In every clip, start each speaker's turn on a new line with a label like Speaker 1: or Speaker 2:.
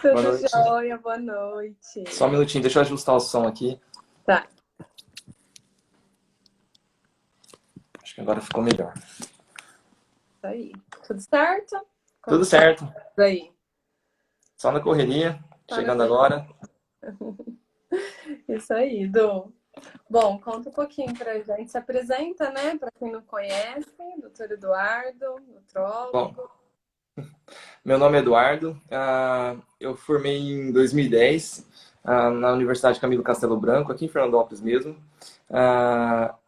Speaker 1: Boa
Speaker 2: Tudo
Speaker 1: noite.
Speaker 2: jóia, boa noite.
Speaker 1: Só um minutinho, deixa eu ajustar o som aqui.
Speaker 2: Tá,
Speaker 1: Acho que agora ficou melhor.
Speaker 2: isso aí. Tudo certo? Como
Speaker 1: Tudo
Speaker 2: que tá
Speaker 1: certo.
Speaker 2: tudo aí?
Speaker 1: Só na correria.
Speaker 2: Tá na
Speaker 1: Chegando
Speaker 2: corrida?
Speaker 1: agora.
Speaker 2: Isso aí, Du. Bom, conta um pouquinho pra gente. Se apresenta, né? Pra quem não conhece, doutor Eduardo,
Speaker 1: Bom,
Speaker 2: nutrólogo.
Speaker 1: meu nome é Eduardo. Eu formei em 2010 na Universidade Camilo Castelo Branco, aqui em Fernandópolis mesmo.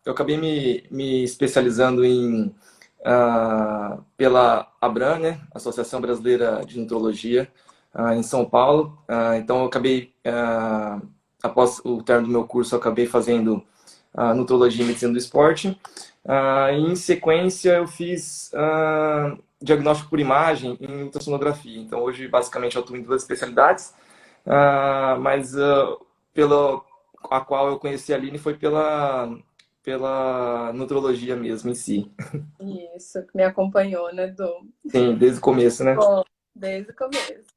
Speaker 1: Eu acabei me especializando pela ABRAM, né? Associação Brasileira de Nutrologia, em São Paulo. Então, eu acabei, após o término do meu curso, eu acabei fazendo Nutrologia e Medicina do Esporte. E, em sequência, eu fiz diagnóstico por imagem em ultrassonografia. Então, hoje, basicamente, eu atuo em duas especialidades, mas pela a qual eu conheci a Aline foi pela nutrologia mesmo em si.
Speaker 2: Isso, que me acompanhou, né, Du?
Speaker 1: Sim, desde o começo, né?
Speaker 2: Bom, desde o começo.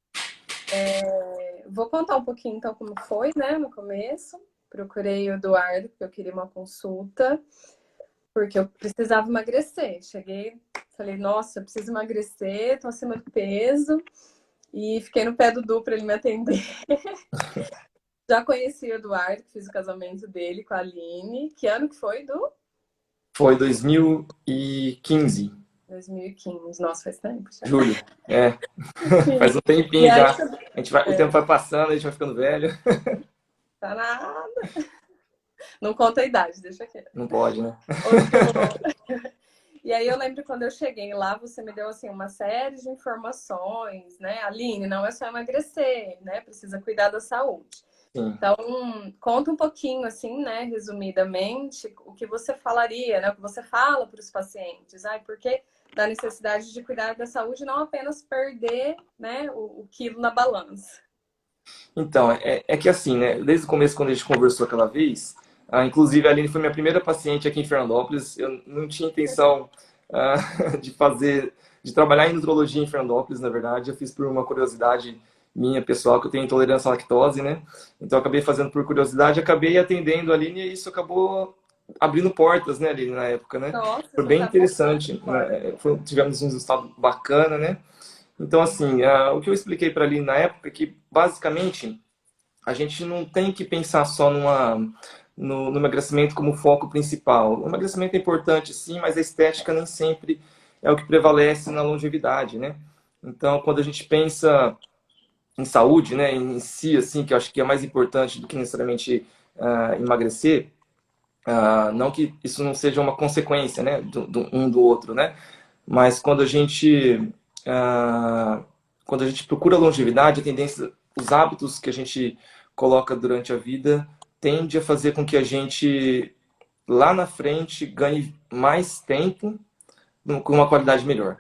Speaker 2: Vou contar um pouquinho, então, como foi, né, no começo. Procurei o Eduardo, porque eu queria uma consulta. Porque eu precisava emagrecer. Cheguei, falei, nossa, eu preciso emagrecer, tô acima do peso. E fiquei no pé do Du para ele me atender. Já conheci o Eduardo, que fiz o casamento dele com a Aline. Que ano que foi, Du?
Speaker 1: Foi 2015,
Speaker 2: 2015. Nossa, faz tempo já.
Speaker 1: julho. É, faz um
Speaker 2: E
Speaker 1: tempinho
Speaker 2: aí,
Speaker 1: já. O tempo vai passando, a gente vai ficando velho.
Speaker 2: tá nada. Não conta a idade, deixa quieto.
Speaker 1: Não pode, né?
Speaker 2: Ô, Du, e aí eu lembro quando eu cheguei lá, você me deu assim uma série de informações, né? Aline, não é só emagrecer, né? Precisa cuidar da saúde.
Speaker 1: Sim.
Speaker 2: Então, conta um pouquinho, assim, né, resumidamente, o que você falaria, né, o que você fala para os pacientes, porque da necessidade de cuidar da saúde, não apenas perder, né, o quilo na balança.
Speaker 1: Então, é que assim, né? Desde o começo, quando a gente conversou aquela vez, inclusive a Aline foi minha primeira paciente aqui em Fernandópolis. Eu não tinha intenção ah, de trabalhar em nutrologia em Fernandópolis, na verdade. Eu fiz por uma curiosidade minha pessoal, que eu tenho intolerância à lactose, né? Então, eu acabei fazendo por curiosidade, acabei atendendo a Aline e isso acabou abrindo portas, né, Aline, na época, né?
Speaker 2: Nossa,
Speaker 1: Foi
Speaker 2: já
Speaker 1: bem
Speaker 2: tá voltando
Speaker 1: interessante,
Speaker 2: agora.
Speaker 1: né? Tivemos um resultado bacana, né? Então, assim, o que eu expliquei para ali na época é que, basicamente, a gente não tem que pensar só no emagrecimento como foco principal. O emagrecimento é importante, sim, mas a estética nem sempre é o que prevalece na longevidade, né? Então, quando a gente pensa em saúde, né, em si, assim, que eu acho que é mais importante do que necessariamente emagrecer, não que isso não seja uma consequência, né, um do outro, né? Mas ah, quando a gente procura longevidade, a tendência, os hábitos que a gente coloca durante a vida tende a fazer com que a gente lá na frente ganhe mais tempo com uma qualidade melhor.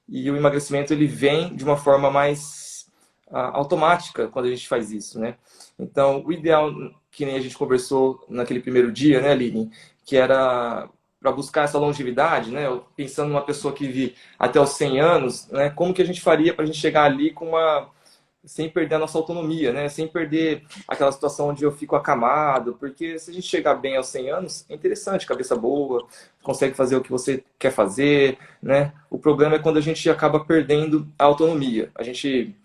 Speaker 1: E o emagrecimento ele vem de uma forma mais automática quando a gente faz isso, né? Então, o ideal, que nem a gente conversou naquele primeiro dia, né, Aline, que era para buscar essa longevidade, né? Pensando numa pessoa que vive até os 100 anos, né? Como que a gente faria para a gente chegar ali com uma sem perder a nossa autonomia, né? Sem perder aquela situação onde eu fico acamado, porque se a gente chegar bem aos 100 anos, é interessante, cabeça boa, consegue fazer o que você quer fazer, né? O problema é quando a gente acaba perdendo a autonomia. A gente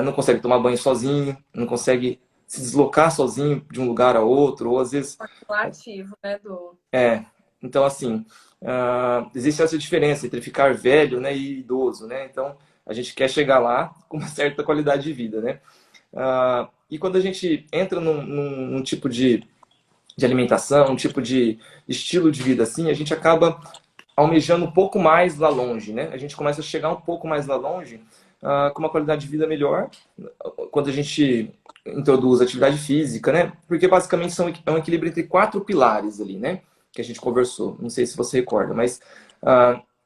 Speaker 1: não consegue tomar banho sozinho, não consegue se deslocar sozinho de um lugar a outro, ou às vezes
Speaker 2: Ativo, né, do...
Speaker 1: é. Então, assim, existe essa diferença entre ficar velho, né, e idoso, né? Então, a gente quer chegar lá com uma certa qualidade de vida, né? E quando a gente entra num tipo de alimentação, um tipo de estilo de vida assim, a gente acaba almejando um pouco mais lá longe, né? A gente começa a chegar um pouco mais lá longe, com uma qualidade de vida melhor, quando a gente introduz atividade física, né? Porque basicamente é um equilíbrio entre quatro pilares ali, né? Que a gente conversou. Não sei se você recorda, mas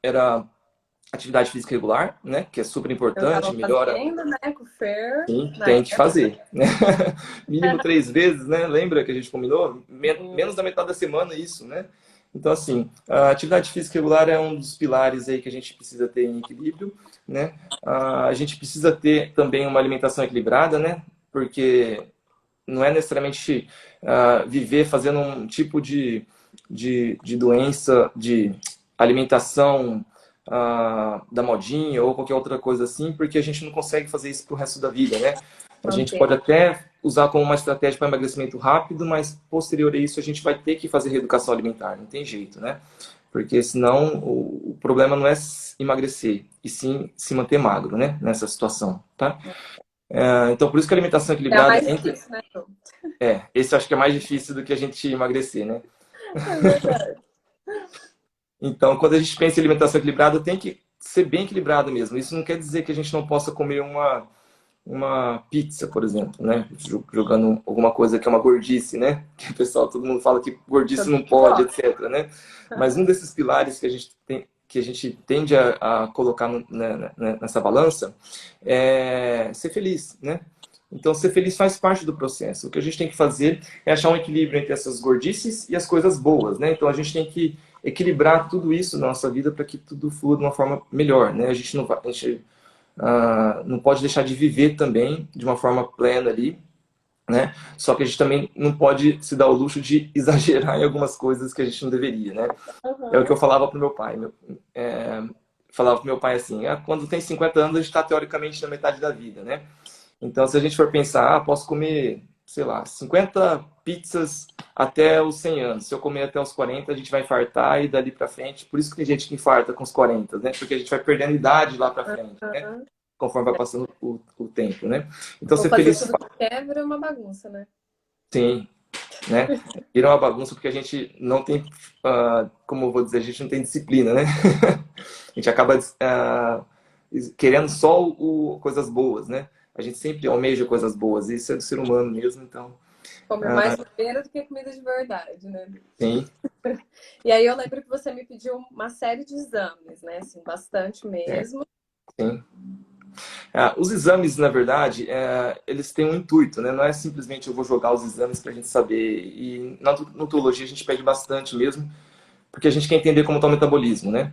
Speaker 1: era atividade física regular, né? Que é super
Speaker 2: Eu
Speaker 1: importante,
Speaker 2: tava
Speaker 1: melhora.
Speaker 2: fazendo, né, com o Fer,
Speaker 1: Sim,
Speaker 2: na
Speaker 1: tem que
Speaker 2: época.
Speaker 1: fazer, né? Mínimo 3 vezes, né? Lembra que a gente combinou? Menos da metade da semana isso, né? Então, assim, a atividade física regular é um dos pilares aí que a gente precisa ter em equilíbrio, né? A gente precisa ter também uma alimentação equilibrada, né? Porque não é necessariamente viver fazendo um tipo de doença, de alimentação da modinha ou qualquer outra coisa assim, porque a gente não consegue fazer isso pro resto da vida, né? A gente
Speaker 2: Manter.
Speaker 1: pode até usar como uma estratégia para emagrecimento rápido, mas posterior a isso a gente vai ter que fazer reeducação alimentar, não tem jeito, né? Porque senão o problema não é emagrecer, e sim se manter magro, né? Nessa situação, tá? Então, por isso que a alimentação
Speaker 2: É a
Speaker 1: equilibrada
Speaker 2: mais
Speaker 1: entre...
Speaker 2: difícil, né, Ju?
Speaker 1: esse eu acho que é mais difícil do que a gente emagrecer, né?
Speaker 2: É verdade.
Speaker 1: Então, quando a gente pensa em alimentação equilibrada, tem que ser bem equilibrado mesmo. Isso não quer dizer que a gente não possa comer uma pizza, por exemplo, né? Jogando alguma coisa que é uma gordice, né? Que o pessoal, todo mundo fala que gordice
Speaker 2: Todo
Speaker 1: não
Speaker 2: mundo
Speaker 1: pode,
Speaker 2: gosta.
Speaker 1: etc, né? Mas um desses pilares que a gente tende a colocar nessa balança é ser feliz, né? Então, ser feliz faz parte do processo. O que a gente tem que fazer é achar um equilíbrio entre essas gordices e as coisas boas, né? Então, a gente tem que equilibrar tudo isso na nossa vida para que tudo flua de uma forma melhor, né? A gente não vai, a gente, não pode deixar de viver também de uma forma plena ali, né? Só que a gente também não pode se dar o luxo de exagerar em algumas coisas que a gente não deveria, né? É o que
Speaker 2: Uhum.
Speaker 1: eu falava pro meu pai. Falava pro meu pai assim, quando tem 50 anos a gente está teoricamente na metade da vida, né? Então, se a gente for pensar, posso comer, sei lá, 50 pizzas até os 100 anos. Se eu comer até os 40, a gente vai infartar e dali pra frente. Por isso que tem gente que infarta com os 40, né? Porque a gente vai perdendo idade lá pra frente, né?
Speaker 2: Uhum.
Speaker 1: Conforme vai passando o tempo, né? Então,
Speaker 2: Vou
Speaker 1: ser
Speaker 2: fazer
Speaker 1: feliz,
Speaker 2: tudo que quer, vira uma bagunça, né?
Speaker 1: sim, né? Vira uma bagunça porque a gente não tem, como eu vou dizer, a gente não tem disciplina, né? A gente acaba querendo só coisas boas, né? A gente sempre almeja coisas boas, isso é do ser humano mesmo, então,
Speaker 2: Comer mais bobeira do que comida de verdade, né?
Speaker 1: sim,
Speaker 2: E aí eu lembro que você me pediu uma série de exames, né? Assim, bastante
Speaker 1: é,
Speaker 2: mesmo.
Speaker 1: sim. Os exames, na verdade, eles têm um intuito, né? Não é simplesmente eu vou jogar os exames para a gente saber. E na nutrologia a gente pede bastante mesmo, porque a gente quer entender como está o metabolismo, né?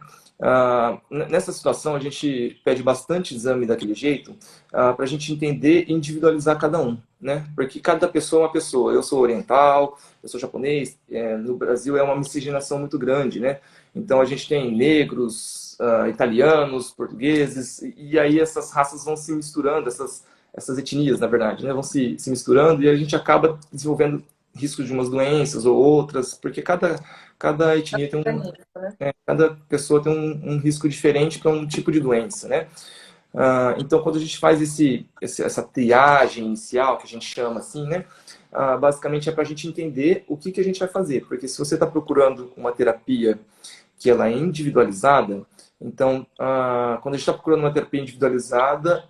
Speaker 1: Nessa situação, a gente pede bastante exame daquele jeito para a gente entender e individualizar cada um, né? Porque cada pessoa é uma pessoa. Eu sou oriental, eu sou japonês, no Brasil é uma miscigenação muito grande, né? Então a gente tem negros, italianos, portugueses, e aí essas raças vão se misturando, essas etnias, na verdade, né? Vão se misturando e a gente acaba desenvolvendo riscos de umas doenças ou outras, porque cada etnia tem
Speaker 2: Organiza, né?
Speaker 1: cada pessoa tem um risco diferente para um tipo de doença, né? Então, quando a gente faz essa triagem inicial, que a gente chama assim, né? Basicamente é para a gente entender o que a gente vai fazer, porque se você está procurando uma terapia que ela é individualizada, então, quando a gente está procurando uma terapia individualizada,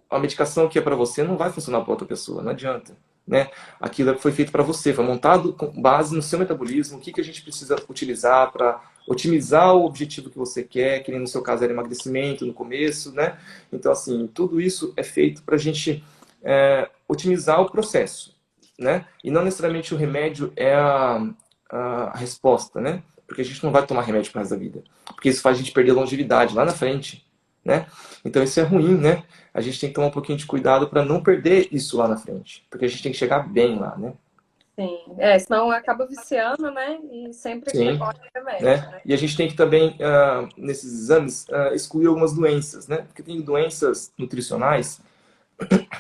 Speaker 1: a medicação que é para você não vai funcionar para outra pessoa, não adianta. Né? Aquilo foi feito para você, foi montado com base no seu metabolismo, o que a gente precisa utilizar para otimizar o objetivo que você quer, que no seu caso era emagrecimento no começo, né? Então, assim, tudo isso é feito para a gente otimizar o processo, né? E não necessariamente o remédio é a resposta, né? Porque a gente não vai tomar remédio para resto da vida, porque isso faz a gente perder longevidade lá na frente, né? Então isso é ruim, né? A gente tem que tomar um pouquinho de cuidado para não perder isso lá na frente, porque a gente tem que chegar bem lá, né?
Speaker 2: Sim. Senão acaba viciando, né? E sempre
Speaker 1: Sim,
Speaker 2: recorre ao remédio,
Speaker 1: né?
Speaker 2: né?
Speaker 1: E a gente tem que também, nesses exames, excluir algumas doenças, né? Porque tem doenças nutricionais,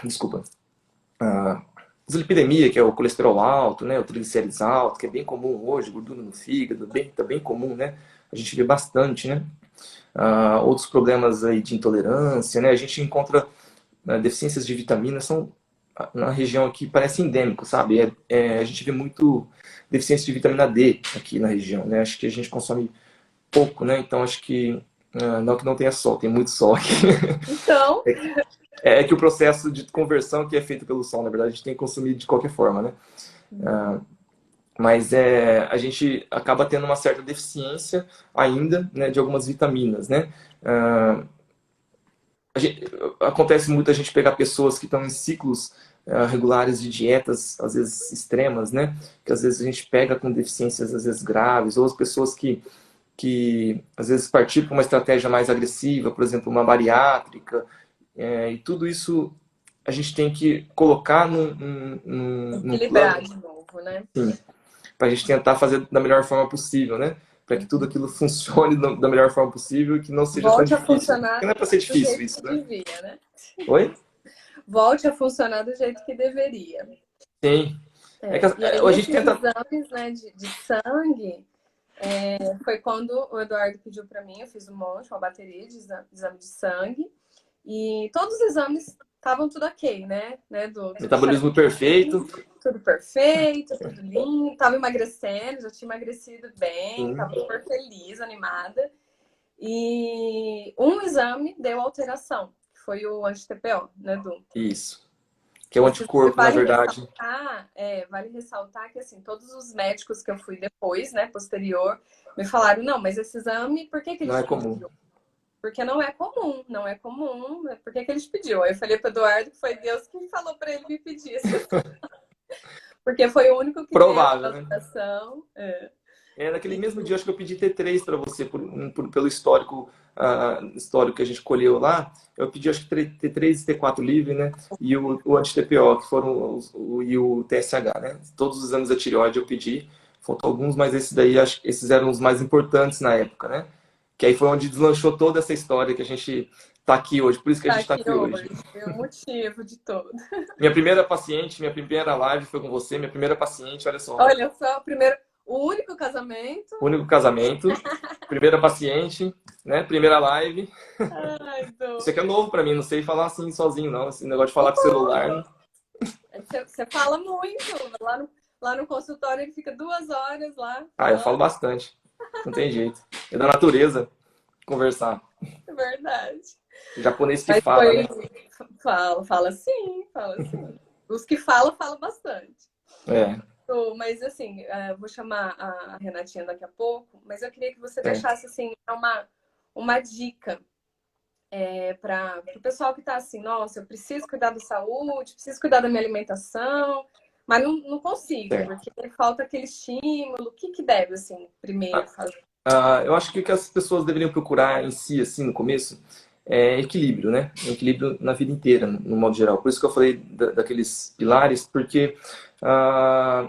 Speaker 1: desculpa, dislipidemia, que é o colesterol alto, né? O triglicérides alto, que é bem comum hoje, gordura no fígado, tá bem comum, né? A gente vê bastante, né? Outros problemas aí de intolerância, né? A gente encontra deficiências de vitaminas, são na região aqui parece endêmico, sabe? A gente vê muito deficiência de vitamina D aqui na região, né? Acho que a gente consome pouco, né? Então acho que não que não tenha sol, tem muito sol aqui.
Speaker 2: Então,
Speaker 1: É que o processo de conversão que é feito pelo sol, na verdade, a gente tem que consumir de qualquer forma, né? Mas a gente acaba tendo uma certa deficiência ainda, né, de algumas vitaminas, né? Acontece muito a gente pegar pessoas que estão em ciclos regulares de dietas, às vezes extremas, né? Que às vezes a gente pega com deficiências, às vezes graves, ou as pessoas que que às vezes partir para uma estratégia mais agressiva, por exemplo, uma bariátrica, e tudo isso a gente tem que colocar num
Speaker 2: Equilibrar
Speaker 1: plano,
Speaker 2: de novo, né?
Speaker 1: sim, para a gente tentar fazer da melhor forma possível, né? Para que tudo aquilo funcione da melhor forma possível e que não seja tão
Speaker 2: Volte a
Speaker 1: difícil. Porque
Speaker 2: funcionar
Speaker 1: não é para ser
Speaker 2: do
Speaker 1: difícil
Speaker 2: jeito
Speaker 1: isso,
Speaker 2: que
Speaker 1: né?
Speaker 2: devia, né?
Speaker 1: Oi?
Speaker 2: Volte a funcionar do jeito que deveria.
Speaker 1: Sim. É que
Speaker 2: E aí,
Speaker 1: a gente
Speaker 2: esses
Speaker 1: tenta.
Speaker 2: exames, né, de sangue, foi quando o Eduardo pediu para mim, eu fiz um monte, uma bateria de exame de sangue, e todos os exames estavam tudo ok, né, tudo
Speaker 1: Metabolismo
Speaker 2: certinho,
Speaker 1: perfeito.
Speaker 2: tudo perfeito, tudo lindo, tava emagrecendo, já tinha emagrecido bem,
Speaker 1: Sim,
Speaker 2: tava super feliz, animada, e um exame deu alteração, que foi o anti-TPO, né, Du?
Speaker 1: isso. Que é o
Speaker 2: Inclusive,
Speaker 1: anticorpo, na verdade.
Speaker 2: vale ressaltar que assim, todos os médicos que eu fui depois, né, posterior, me falaram, não, mas esse exame, por que que ele
Speaker 1: Não é
Speaker 2: te
Speaker 1: comum.
Speaker 2: pediu? Porque não é comum, né? Por que que ele te pediu? Aí eu falei para o Eduardo que foi Deus que falou para ele me pedir esse exame, porque foi o único que deu
Speaker 1: Provável, né?
Speaker 2: alteração.
Speaker 1: Naquele
Speaker 2: E,
Speaker 1: mesmo dia, acho que eu pedi T3 para você, pelo histórico, histórico que a gente colheu lá. Eu pedi, acho que T3 e T4 livre, né? E o anti-TPO, que foram e o TSH, né? Todos os exames da tireoide eu pedi. Faltou alguns, mas esses daí, acho que esses eram os mais importantes na época, né? Que aí foi onde deslanchou toda essa história que a gente tá aqui hoje. Por isso que a
Speaker 2: tá
Speaker 1: gente está
Speaker 2: aqui
Speaker 1: aqui hoje.
Speaker 2: hoje, é o motivo de tudo.
Speaker 1: Minha primeira paciente, minha primeira live foi com você, minha primeira paciente, olha só.
Speaker 2: Olha só, primeiro, o único casamento.
Speaker 1: Único casamento, primeira paciente, né? Primeira live.
Speaker 2: Ai,
Speaker 1: Isso
Speaker 2: do...
Speaker 1: aqui é novo pra mim, não sei falar assim sozinho, não. Esse negócio de falar com
Speaker 2: Uhul!
Speaker 1: celular.
Speaker 2: Você fala muito. Lá no consultório ele fica 2 horas lá
Speaker 1: Eu falo
Speaker 2: falando.
Speaker 1: bastante. Não tem jeito. É da natureza conversar.
Speaker 2: É verdade.
Speaker 1: O japonês que
Speaker 2: Mas
Speaker 1: fala,
Speaker 2: foi.
Speaker 1: né?
Speaker 2: Fala sim, fala sim. Os que falam, falam bastante.
Speaker 1: É,
Speaker 2: Mas assim, vou chamar a Renatinha daqui a pouco, mas eu queria que você
Speaker 1: certo.
Speaker 2: deixasse assim uma dica para o pessoal que está assim, nossa, eu preciso cuidar da saúde, preciso cuidar da minha alimentação, mas não consigo,
Speaker 1: Certo.
Speaker 2: porque falta aquele estímulo. O que que deve, assim, primeiro fazer?
Speaker 1: Eu acho que o que as pessoas deveriam procurar em si, assim, no começo, é equilíbrio, né? Equilíbrio na vida inteira, no modo geral. Por isso que eu falei daqueles pilares, porque ah,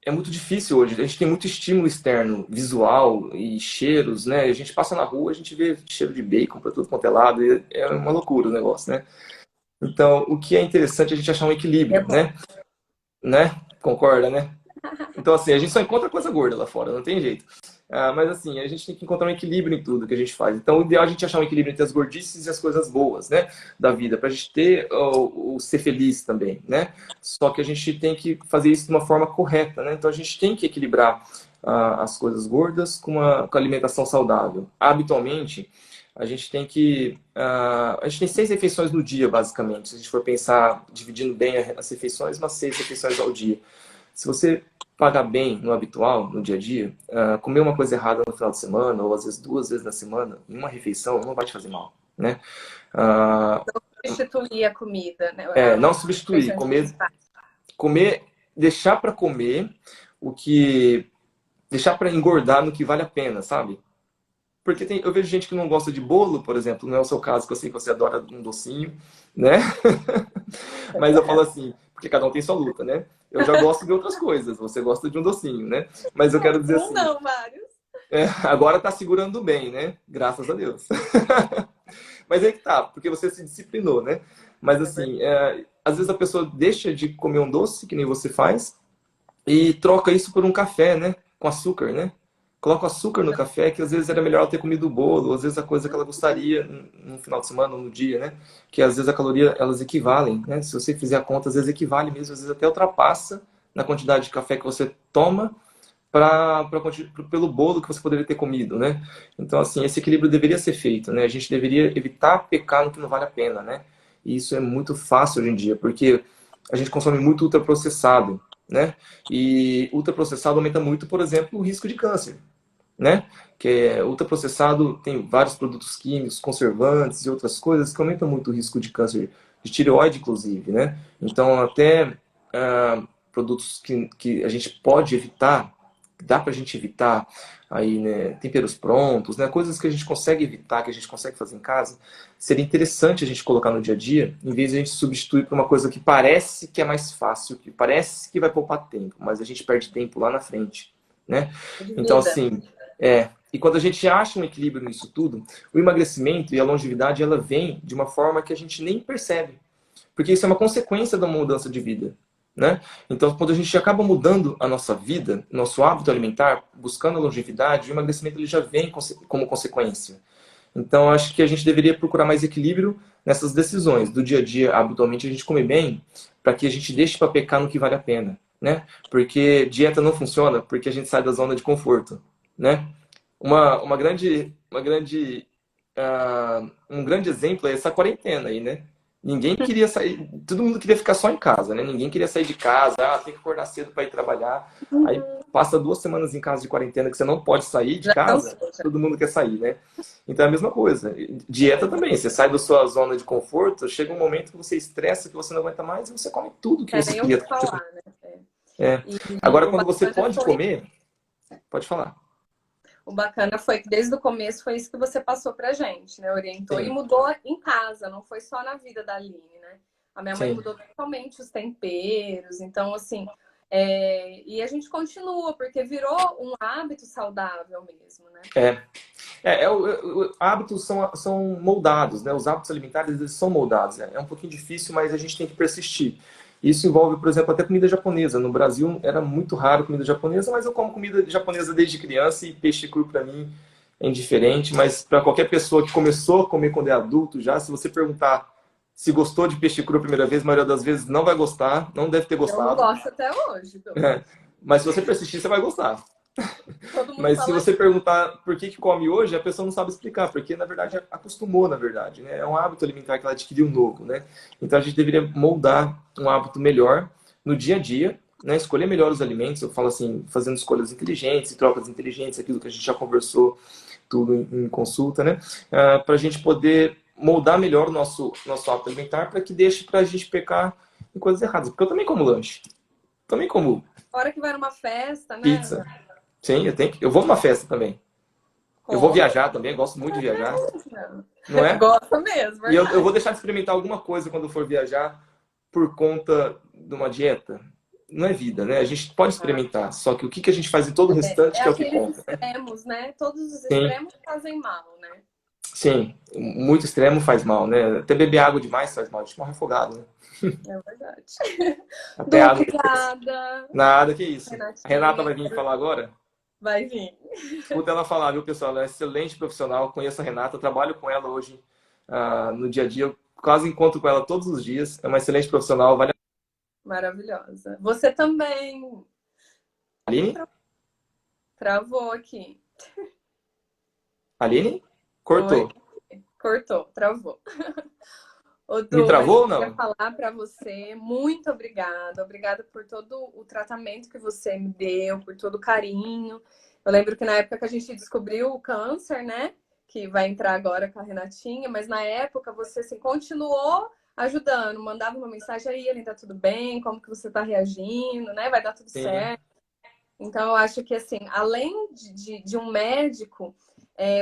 Speaker 1: é muito difícil hoje. A gente tem muito estímulo externo, visual e cheiros, né? A gente passa na rua, a gente vê cheiro de bacon para tudo quanto é lado, e é uma loucura o negócio, né? Então, o que é interessante é a gente achar um
Speaker 2: É
Speaker 1: equilíbrio,
Speaker 2: bom.
Speaker 1: né? Concorda, né? Então, assim, a gente só encontra coisa gorda lá fora, não tem jeito. Mas, assim, a gente tem que encontrar um equilíbrio em tudo que a gente faz. Então, o ideal é a gente achar um equilíbrio entre as gordices e as coisas boas, né? Da vida, pra gente ter o ser feliz também, né? Só que a gente tem que fazer isso de uma forma correta, né? Então, a gente tem que equilibrar as coisas gordas com a alimentação saudável. Habitualmente, a gente tem que. A gente tem 6 refeições no dia, basicamente. Se a gente for pensar, dividindo bem as refeições, umas 6 refeições ao dia. Se você pagar bem no habitual, no dia a dia, comer uma coisa errada no final de semana, ou às vezes 2 vezes na semana, em uma refeição, não vai te fazer mal, né? Ah,
Speaker 2: Substituir a comida, né?
Speaker 1: não
Speaker 2: As
Speaker 1: substituir,
Speaker 2: refeições
Speaker 1: comer,
Speaker 2: principais.
Speaker 1: comer, deixar para comer o que, deixar para engordar no que vale a pena, sabe? Porque eu vejo gente que não gosta de bolo, por exemplo, não é o seu caso, que eu sei que você adora um docinho, né? Mas eu falo assim, porque cada um tem sua luta, né? Eu já gosto de outras coisas, você gosta de um docinho, né? Mas eu quero dizer
Speaker 2: Um
Speaker 1: assim,
Speaker 2: não, vários.
Speaker 1: agora tá segurando bem, né? Graças a Deus. Mas aí que tá, porque você se disciplinou, né? Mas
Speaker 2: É verdade.
Speaker 1: assim, às vezes a pessoa deixa de comer um doce, que nem você faz, e troca isso por um café, né? Com açúcar, né? Coloca açúcar no café, que às vezes era melhor ela ter comido o bolo, ou às vezes a coisa que ela gostaria no final de semana ou no dia, né? Que às vezes a caloria, elas equivalem, né? Se você fizer a conta, às vezes equivale mesmo, às vezes até ultrapassa na quantidade de café que você toma pelo bolo que você poderia ter comido, né? Então, assim, esse equilíbrio deveria ser feito, né? A gente deveria evitar pecar no que não vale a pena, né? E isso é muito fácil hoje em dia, porque a gente consome muito ultraprocessado, né? E ultraprocessado aumenta muito, por exemplo, o risco de câncer, né? Que ultraprocessado tem vários produtos químicos, conservantes e outras coisas que aumentam muito o risco de câncer de tireoide, inclusive, né? Então, até produtos que a gente pode evitar dá para a gente evitar aí, né, temperos prontos, né, coisas que a gente consegue evitar, que a gente consegue fazer em casa, seria interessante a gente colocar no dia a dia, em vez de a gente substituir por uma coisa que parece que é mais fácil, que parece que vai poupar tempo, mas a gente perde tempo lá na frente, né?
Speaker 2: De
Speaker 1: Então,
Speaker 2: vida.
Speaker 1: assim, e quando a gente acha um equilíbrio nisso tudo, o emagrecimento e a longevidade, ela vem de uma forma que a gente nem percebe. Porque isso é uma consequência da mudança de vida, né? Então, quando a gente acaba mudando a nossa vida, nosso hábito alimentar, buscando a longevidade, o emagrecimento ele já vem como consequência. Então, acho que a gente deveria procurar mais equilíbrio nessas decisões do dia a dia. Habitualmente, a gente come bem para que a gente deixe para pecar no que vale a pena, né? Porque dieta não funciona porque a gente sai da zona de conforto, né? Um grande exemplo é essa quarentena aí, né? Ninguém queria sair, todo mundo queria ficar só em casa, né? Ninguém queria sair de casa, tem que acordar cedo para ir trabalhar. Aí
Speaker 2: Uhum.
Speaker 1: passa 2 semanas em casa de quarentena que você não pode sair de
Speaker 2: Já
Speaker 1: casa,
Speaker 2: cansou, já.
Speaker 1: todo mundo quer sair, né? Então é a mesma coisa. Dieta também, você sai da sua zona de conforto, chega um momento que você estressa, que você não aguenta mais e você come tudo que
Speaker 2: É,
Speaker 1: você
Speaker 2: nem
Speaker 1: queria.
Speaker 2: ouvi falar, né?
Speaker 1: É.
Speaker 2: E
Speaker 1: Agora,
Speaker 2: o
Speaker 1: quando você
Speaker 2: bacana
Speaker 1: pode
Speaker 2: foi
Speaker 1: comer, pode falar.
Speaker 2: O bacana foi que desde o começo foi isso que você passou pra gente, né? Orientou e
Speaker 1: Sim,
Speaker 2: mudou em casa, não foi só na vida da Aline, né? A minha mãe
Speaker 1: sim.
Speaker 2: mudou totalmente os temperos, então assim, e a gente continua, porque virou um hábito saudável mesmo, né?
Speaker 1: É, hábitos são moldados, né? Os hábitos alimentares eles são moldados. É um pouquinho difícil, mas a gente tem que persistir. Isso envolve, por exemplo, até comida japonesa. No Brasil era muito raro comida japonesa, mas eu como comida japonesa desde criança e peixe cru para mim é indiferente. Mas para qualquer pessoa que começou a comer quando é adulto, já se você perguntar se gostou de peixe cru a primeira vez, a maioria das vezes não vai gostar, não deve ter
Speaker 2: Eu não
Speaker 1: gostado.
Speaker 2: gosto até hoje, pelo menos.
Speaker 1: Mas se você persistir, você vai gostar.
Speaker 2: Todo mundo
Speaker 1: Mas se
Speaker 2: fala
Speaker 1: você
Speaker 2: isso.
Speaker 1: perguntar por que come hoje, a pessoa não sabe explicar, porque na verdade acostumou, na verdade, né? É um hábito alimentar que ela adquiriu novo, né? Então a gente deveria moldar um hábito melhor no dia a dia, né? Escolher melhor os alimentos, eu falo assim, fazendo escolhas inteligentes e trocas inteligentes, aquilo que a gente já conversou tudo em consulta, né? Para a gente poder moldar melhor o nosso hábito alimentar para que deixe para a gente pecar em coisas erradas. Porque eu também como lanche, também como
Speaker 2: A hora que vai numa festa, né?
Speaker 1: pizza. Sim, eu vou numa festa também. Eu vou
Speaker 2: Come.
Speaker 1: viajar também, gosto muito de viajar, não é?
Speaker 2: Gosta mesmo,
Speaker 1: E eu vou
Speaker 2: verdade.
Speaker 1: deixar de experimentar alguma coisa quando eu for viajar por conta de uma dieta. Não é vida, né? A gente pode experimentar, só que o que a gente faz em todo o restante
Speaker 2: É
Speaker 1: que é o que
Speaker 2: aqueles
Speaker 1: conta.
Speaker 2: extremos, né? Todos os
Speaker 1: Sim,
Speaker 2: extremos fazem mal, né?
Speaker 1: sim. Muito extremo faz mal, né? Até beber água demais faz mal. A gente morre afogado, né?
Speaker 2: É verdade.
Speaker 1: Até
Speaker 2: Du,
Speaker 1: água.
Speaker 2: obrigada.
Speaker 1: Nada, que isso. A Renata
Speaker 2: Renatinha,
Speaker 1: vai vir falar agora?
Speaker 2: vai vir.
Speaker 1: Escuta ela falar, viu, pessoal? Ela é excelente profissional. Conheço a Renata, trabalho com ela hoje no dia a dia. Eu quase encontro com ela todos os dias. É uma excelente profissional. Vale
Speaker 2: Maravilhosa. Você também.
Speaker 1: a Aline?
Speaker 2: Travou aqui.
Speaker 1: Aline?
Speaker 2: Oi,
Speaker 1: Cortou.
Speaker 2: cortou, travou. Ô,
Speaker 1: Me
Speaker 2: Du, mas eu
Speaker 1: travou ou
Speaker 2: queria
Speaker 1: não?
Speaker 2: falar para você, muito obrigada. Obrigada por todo o tratamento que você me deu, por todo o carinho. Eu lembro que na época que a gente descobriu o câncer, né? Que vai entrar agora com a Renatinha, mas na época você assim, continuou ajudando, mandava uma mensagem aí, ele tá tudo bem, como que você tá reagindo, né? Vai dar tudo
Speaker 1: Sim,
Speaker 2: certo. Então, eu acho que assim, além de um médico,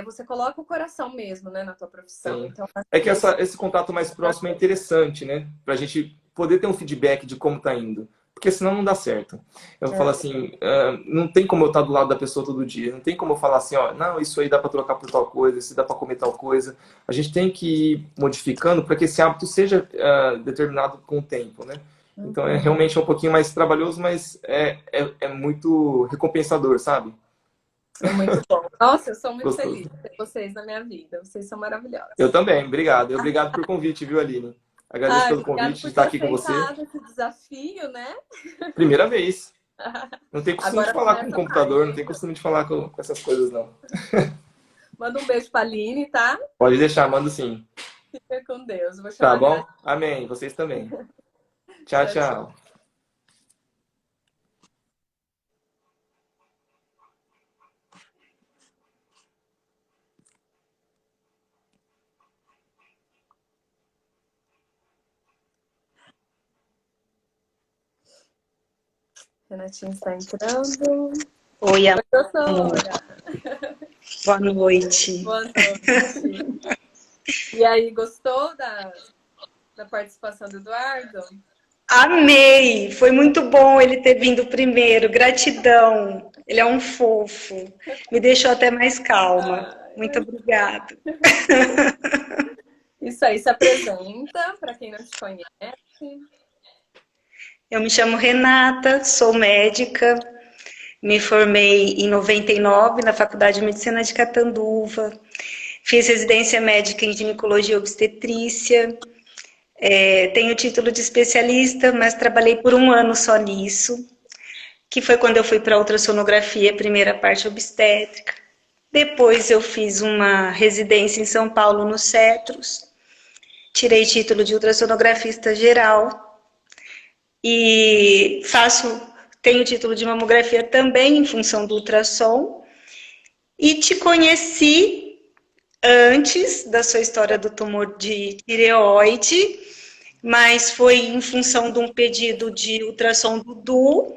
Speaker 2: você coloca o coração mesmo, né, na tua profissão.
Speaker 1: sim.
Speaker 2: Então, acho
Speaker 1: É
Speaker 2: que
Speaker 1: que
Speaker 2: esse
Speaker 1: esse contato mais próximo é interessante, né? Pra gente poder ter um feedback de como tá indo. Porque senão não dá certo. Eu falo
Speaker 2: é,
Speaker 1: assim, não tem como eu estar do lado da pessoa todo dia. Não tem como eu falar assim, ó, não, isso aí dá pra trocar por tal coisa, isso dá pra comer tal coisa. A gente tem que ir modificando para que esse hábito seja determinado com o tempo, né? Então é
Speaker 2: uhum,
Speaker 1: realmente um pouquinho mais trabalhoso, mas é muito recompensador, sabe?
Speaker 2: é muito bom. Nossa, eu sou muito feliz
Speaker 1: Gostoso.
Speaker 2: de ter vocês na minha vida. Vocês são
Speaker 1: Eu
Speaker 2: maravilhosos.
Speaker 1: também, obrigado. Obrigado por convite, viu, Aline? Agradeço
Speaker 2: Ai,
Speaker 1: pelo
Speaker 2: obrigada
Speaker 1: convite de
Speaker 2: por
Speaker 1: estar
Speaker 2: ter
Speaker 1: aqui com você.
Speaker 2: aceitado esse desafio, né?
Speaker 1: Primeira vez. Não tem costume de
Speaker 2: Agora
Speaker 1: falar com o
Speaker 2: começa mais,
Speaker 1: computador, não tem
Speaker 2: então.
Speaker 1: costume de falar com essas coisas, não.
Speaker 2: Manda um beijo pra Aline, tá?
Speaker 1: Pode deixar, mando sim.
Speaker 2: Fica com Deus. Vou
Speaker 1: Tá
Speaker 2: chamar a
Speaker 1: bom?
Speaker 2: Renatinha.
Speaker 1: Amém. Vocês também. Tchau,
Speaker 2: Tchau, tchau.
Speaker 1: tchau.
Speaker 2: Renatinha está entrando.
Speaker 3: Oi,
Speaker 2: Oi,
Speaker 3: amor.
Speaker 2: doutora.
Speaker 3: Boa noite.
Speaker 2: Boa noite. E aí, gostou da participação do Eduardo?
Speaker 3: Amei! Foi muito bom ele ter vindo primeiro. Gratidão. Ele é um fofo. Me deixou até mais calma. Muito
Speaker 2: Ai,
Speaker 3: obrigada.
Speaker 2: isso aí, se apresenta para quem não te conhece.
Speaker 3: Eu me chamo Renata, sou médica. Me formei em 99 na Faculdade de Medicina de Catanduva. Fiz residência médica em ginecologia e obstetrícia. Tenho título de especialista, mas trabalhei por um ano só nisso, que foi quando eu fui para a ultrassonografia, primeira parte obstétrica. Depois eu fiz uma residência em São Paulo, no Cetros. Tirei título de ultrassonografista geral e tenho título de mamografia também em função do ultrassom. E te conheci antes da sua história do tumor de tireoide, mas foi em função de um pedido de ultrassom do Du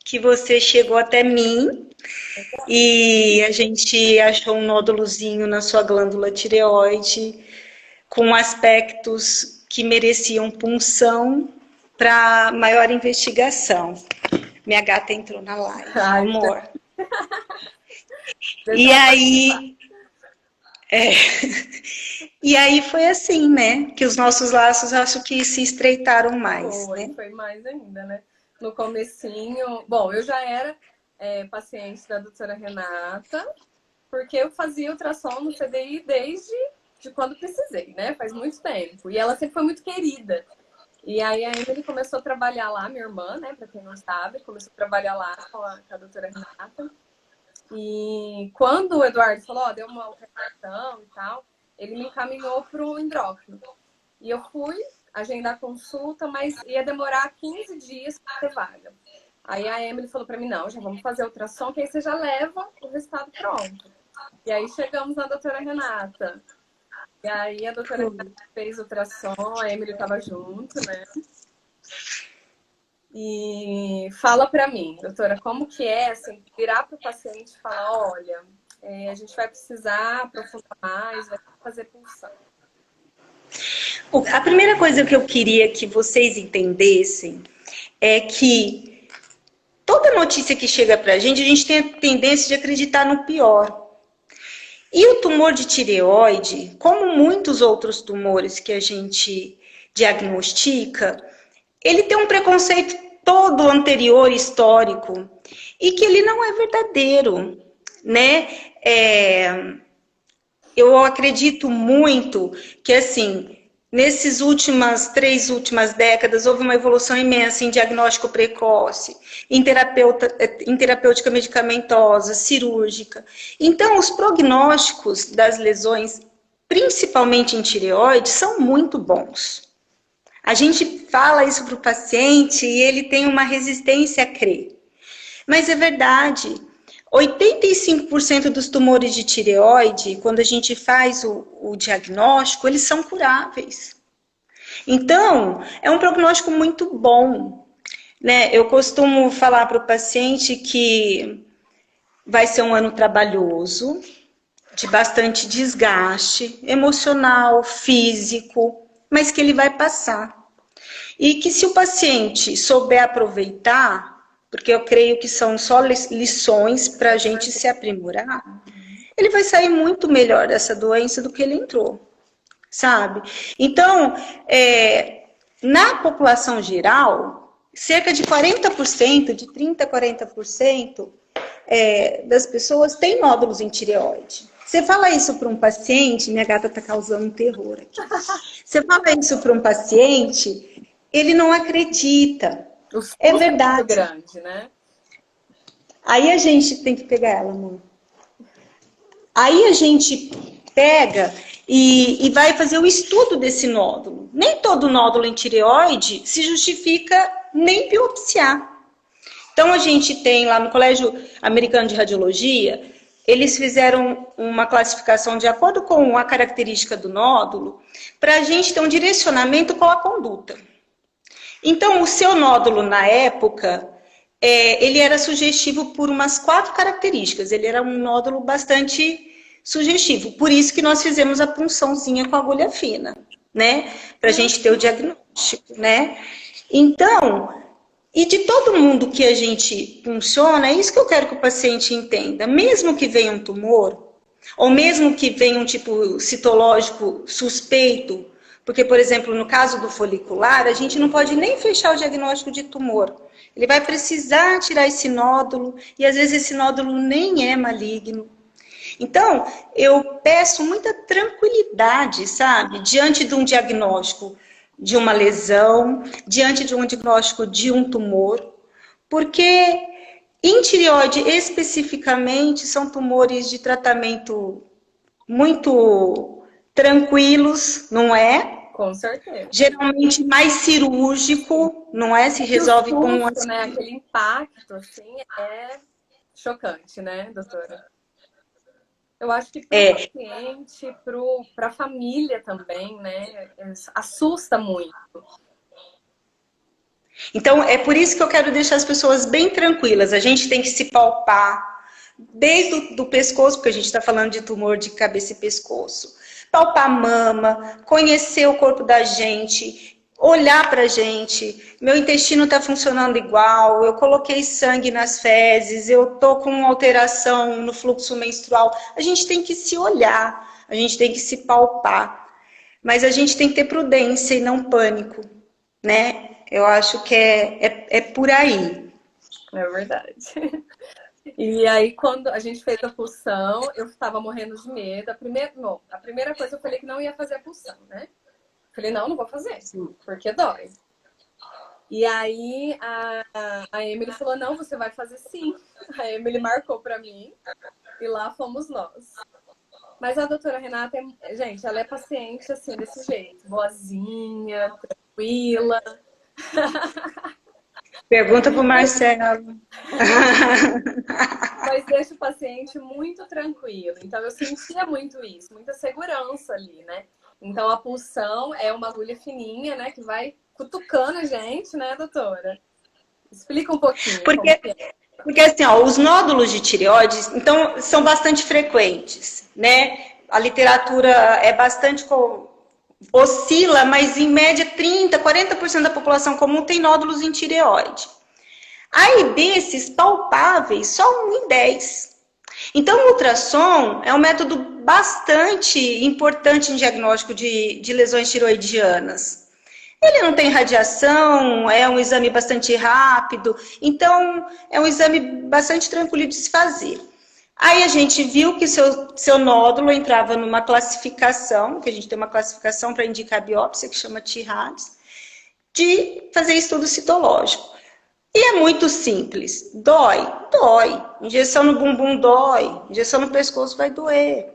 Speaker 3: que você chegou até mim e a gente achou um nódulozinho na sua glândula tireoide com aspectos que mereciam punção para maior investigação. Minha gata entrou na live,
Speaker 2: Ai,
Speaker 3: amor.
Speaker 2: deixa
Speaker 3: E
Speaker 2: ela
Speaker 3: aí, e aí foi assim, né? Que os nossos laços acho que se estreitaram mais, né?
Speaker 2: foi mais ainda, né? No comecinho, bom, eu já era paciente da doutora Renata, porque eu fazia ultrassom no CDI desde quando precisei, né? Faz muito tempo. E ela sempre foi muito querida. E aí a Emily começou a trabalhar lá, minha irmã, né? Para quem não sabe, começou a trabalhar lá com a doutora Renata. E quando o Eduardo falou, ó, deu uma alteração e tal, ele me encaminhou para o endócrino. E eu fui agendar a consulta, mas ia demorar 15 dias para ter vaga. Aí a Emily falou para mim, não, já vamos fazer ultrassom, que aí você já leva o resultado pronto. E aí chegamos na doutora Renata. E aí a doutora Renata fez ultrassom, a Emily estava junto, né? E fala para mim, doutora, como que é, assim, virar para o paciente e falar, olha, a gente vai precisar aprofundar mais, vai fazer punção.
Speaker 3: A primeira coisa que eu queria que vocês entendessem é que toda notícia que chega pra gente, a gente tem a tendência de acreditar no pior. E o tumor de tireoide, como muitos outros tumores que a gente diagnostica, ele tem um preconceito todo anterior, histórico, e que ele não é verdadeiro, né? Eu acredito muito que, assim, nessas três últimas décadas, houve uma evolução imensa em diagnóstico precoce, em terapêutica medicamentosa, cirúrgica. Então, os prognósticos das lesões, principalmente em tireoide, são muito bons. A gente fala isso para o paciente e ele tem uma resistência a crer. Mas é verdade. 85% dos tumores de tireoide, quando a gente faz o diagnóstico, eles são curáveis. Então, é um prognóstico muito bom, né? Eu costumo falar para o paciente que vai ser um ano trabalhoso, de bastante desgaste emocional, físico, mas que ele vai passar. E que se o paciente souber aproveitar, porque eu creio que são só lições para a gente se aprimorar, ele vai sair muito melhor dessa doença do que ele entrou, sabe? Então, na população geral, cerca de 40%, de 30% a 40% das pessoas têm nódulos em tireoide. Você fala isso para um paciente, minha gata está causando um terror aqui. Você fala isso para um paciente, ele não acredita. É verdade.
Speaker 2: Muito grande, né?
Speaker 3: Aí a gente tem que pegar ela, amor. Aí a gente pega e vai fazer o estudo desse nódulo. Nem todo nódulo em tireoide se justifica nem biopsiar. Então a gente tem lá no Colégio Americano de Radiologia, eles fizeram uma classificação de acordo com a característica do nódulo, para a gente ter um direcionamento com a conduta. Então, o seu nódulo, na época, ele era sugestivo por umas 4 características. Ele era um nódulo bastante sugestivo. Por isso que nós fizemos a punçãozinha com agulha fina, né? Para a gente ter o diagnóstico, né? Então, e de todo mundo que a gente funciona, é isso que eu quero que o paciente entenda. Mesmo que venha um tumor, ou mesmo que venha um tipo citológico suspeito, porque, por exemplo, no caso do folicular, a gente não pode nem fechar o diagnóstico de tumor. Ele vai precisar tirar esse nódulo, e às vezes esse nódulo nem é maligno. Então, eu peço muita tranquilidade, sabe? Diante de um diagnóstico de uma lesão, diante de um diagnóstico de um tumor, porque em tireoide especificamente são tumores de tratamento muito tranquilos, não é?
Speaker 2: Com certeza.
Speaker 3: Geralmente mais cirúrgico, não é? Se resolve com uma...
Speaker 2: né? Aquele impacto, assim, é chocante, né, doutora? Eu acho que para o paciente, para a família também, né, assusta muito.
Speaker 3: Então, é por isso que eu quero deixar as pessoas bem tranquilas. A gente tem que se palpar, desde do pescoço, porque a gente está falando de tumor de cabeça e pescoço. Palpar a mama, conhecer o corpo da gente, olhar pra gente. Meu intestino está funcionando igual, eu coloquei sangue nas fezes, eu tô com alteração no fluxo menstrual. A gente tem que se olhar, a gente tem que se palpar. Mas a gente tem que ter prudência e não pânico, né? Eu acho que é por aí.
Speaker 2: É verdade. E aí, quando a gente fez a pulsão, eu estava morrendo de medo. A primeira coisa eu falei que não ia fazer a pulsão, né? Falei, não vou fazer, porque dói. E aí a Emily falou, não, você vai fazer sim. A Emily marcou pra mim e lá fomos nós. Mas a doutora Renata, gente, ela é paciente assim, desse jeito. Boazinha, tranquila.
Speaker 3: Pergunta pro Marcelo.
Speaker 2: Mas deixa o paciente muito tranquilo. Então eu sentia muito isso, muita segurança ali, né? Então a pulsão é uma agulha fininha, né? Que vai cutucando a gente, né, doutora? Explica um pouquinho.
Speaker 3: Porque assim, ó, os nódulos de tireoide, então, são bastante frequentes, né? A literatura é bastante... oscila, mas em média 30%, 40% da população comum tem nódulos em tireoide. Aí desses palpáveis, só 1 em 10. Então o ultrassom é um método bastante importante em diagnóstico de lesões tireoidianas. Ele não tem radiação, é um exame bastante rápido, então é um exame bastante tranquilo de se fazer. Aí a gente viu que seu nódulo entrava numa classificação, que a gente tem uma classificação para indicar a biópsia, que chama TIRADS, de fazer estudo citológico. E é muito simples. Dói? Dói. Injeção no bumbum dói. Injeção no pescoço vai doer.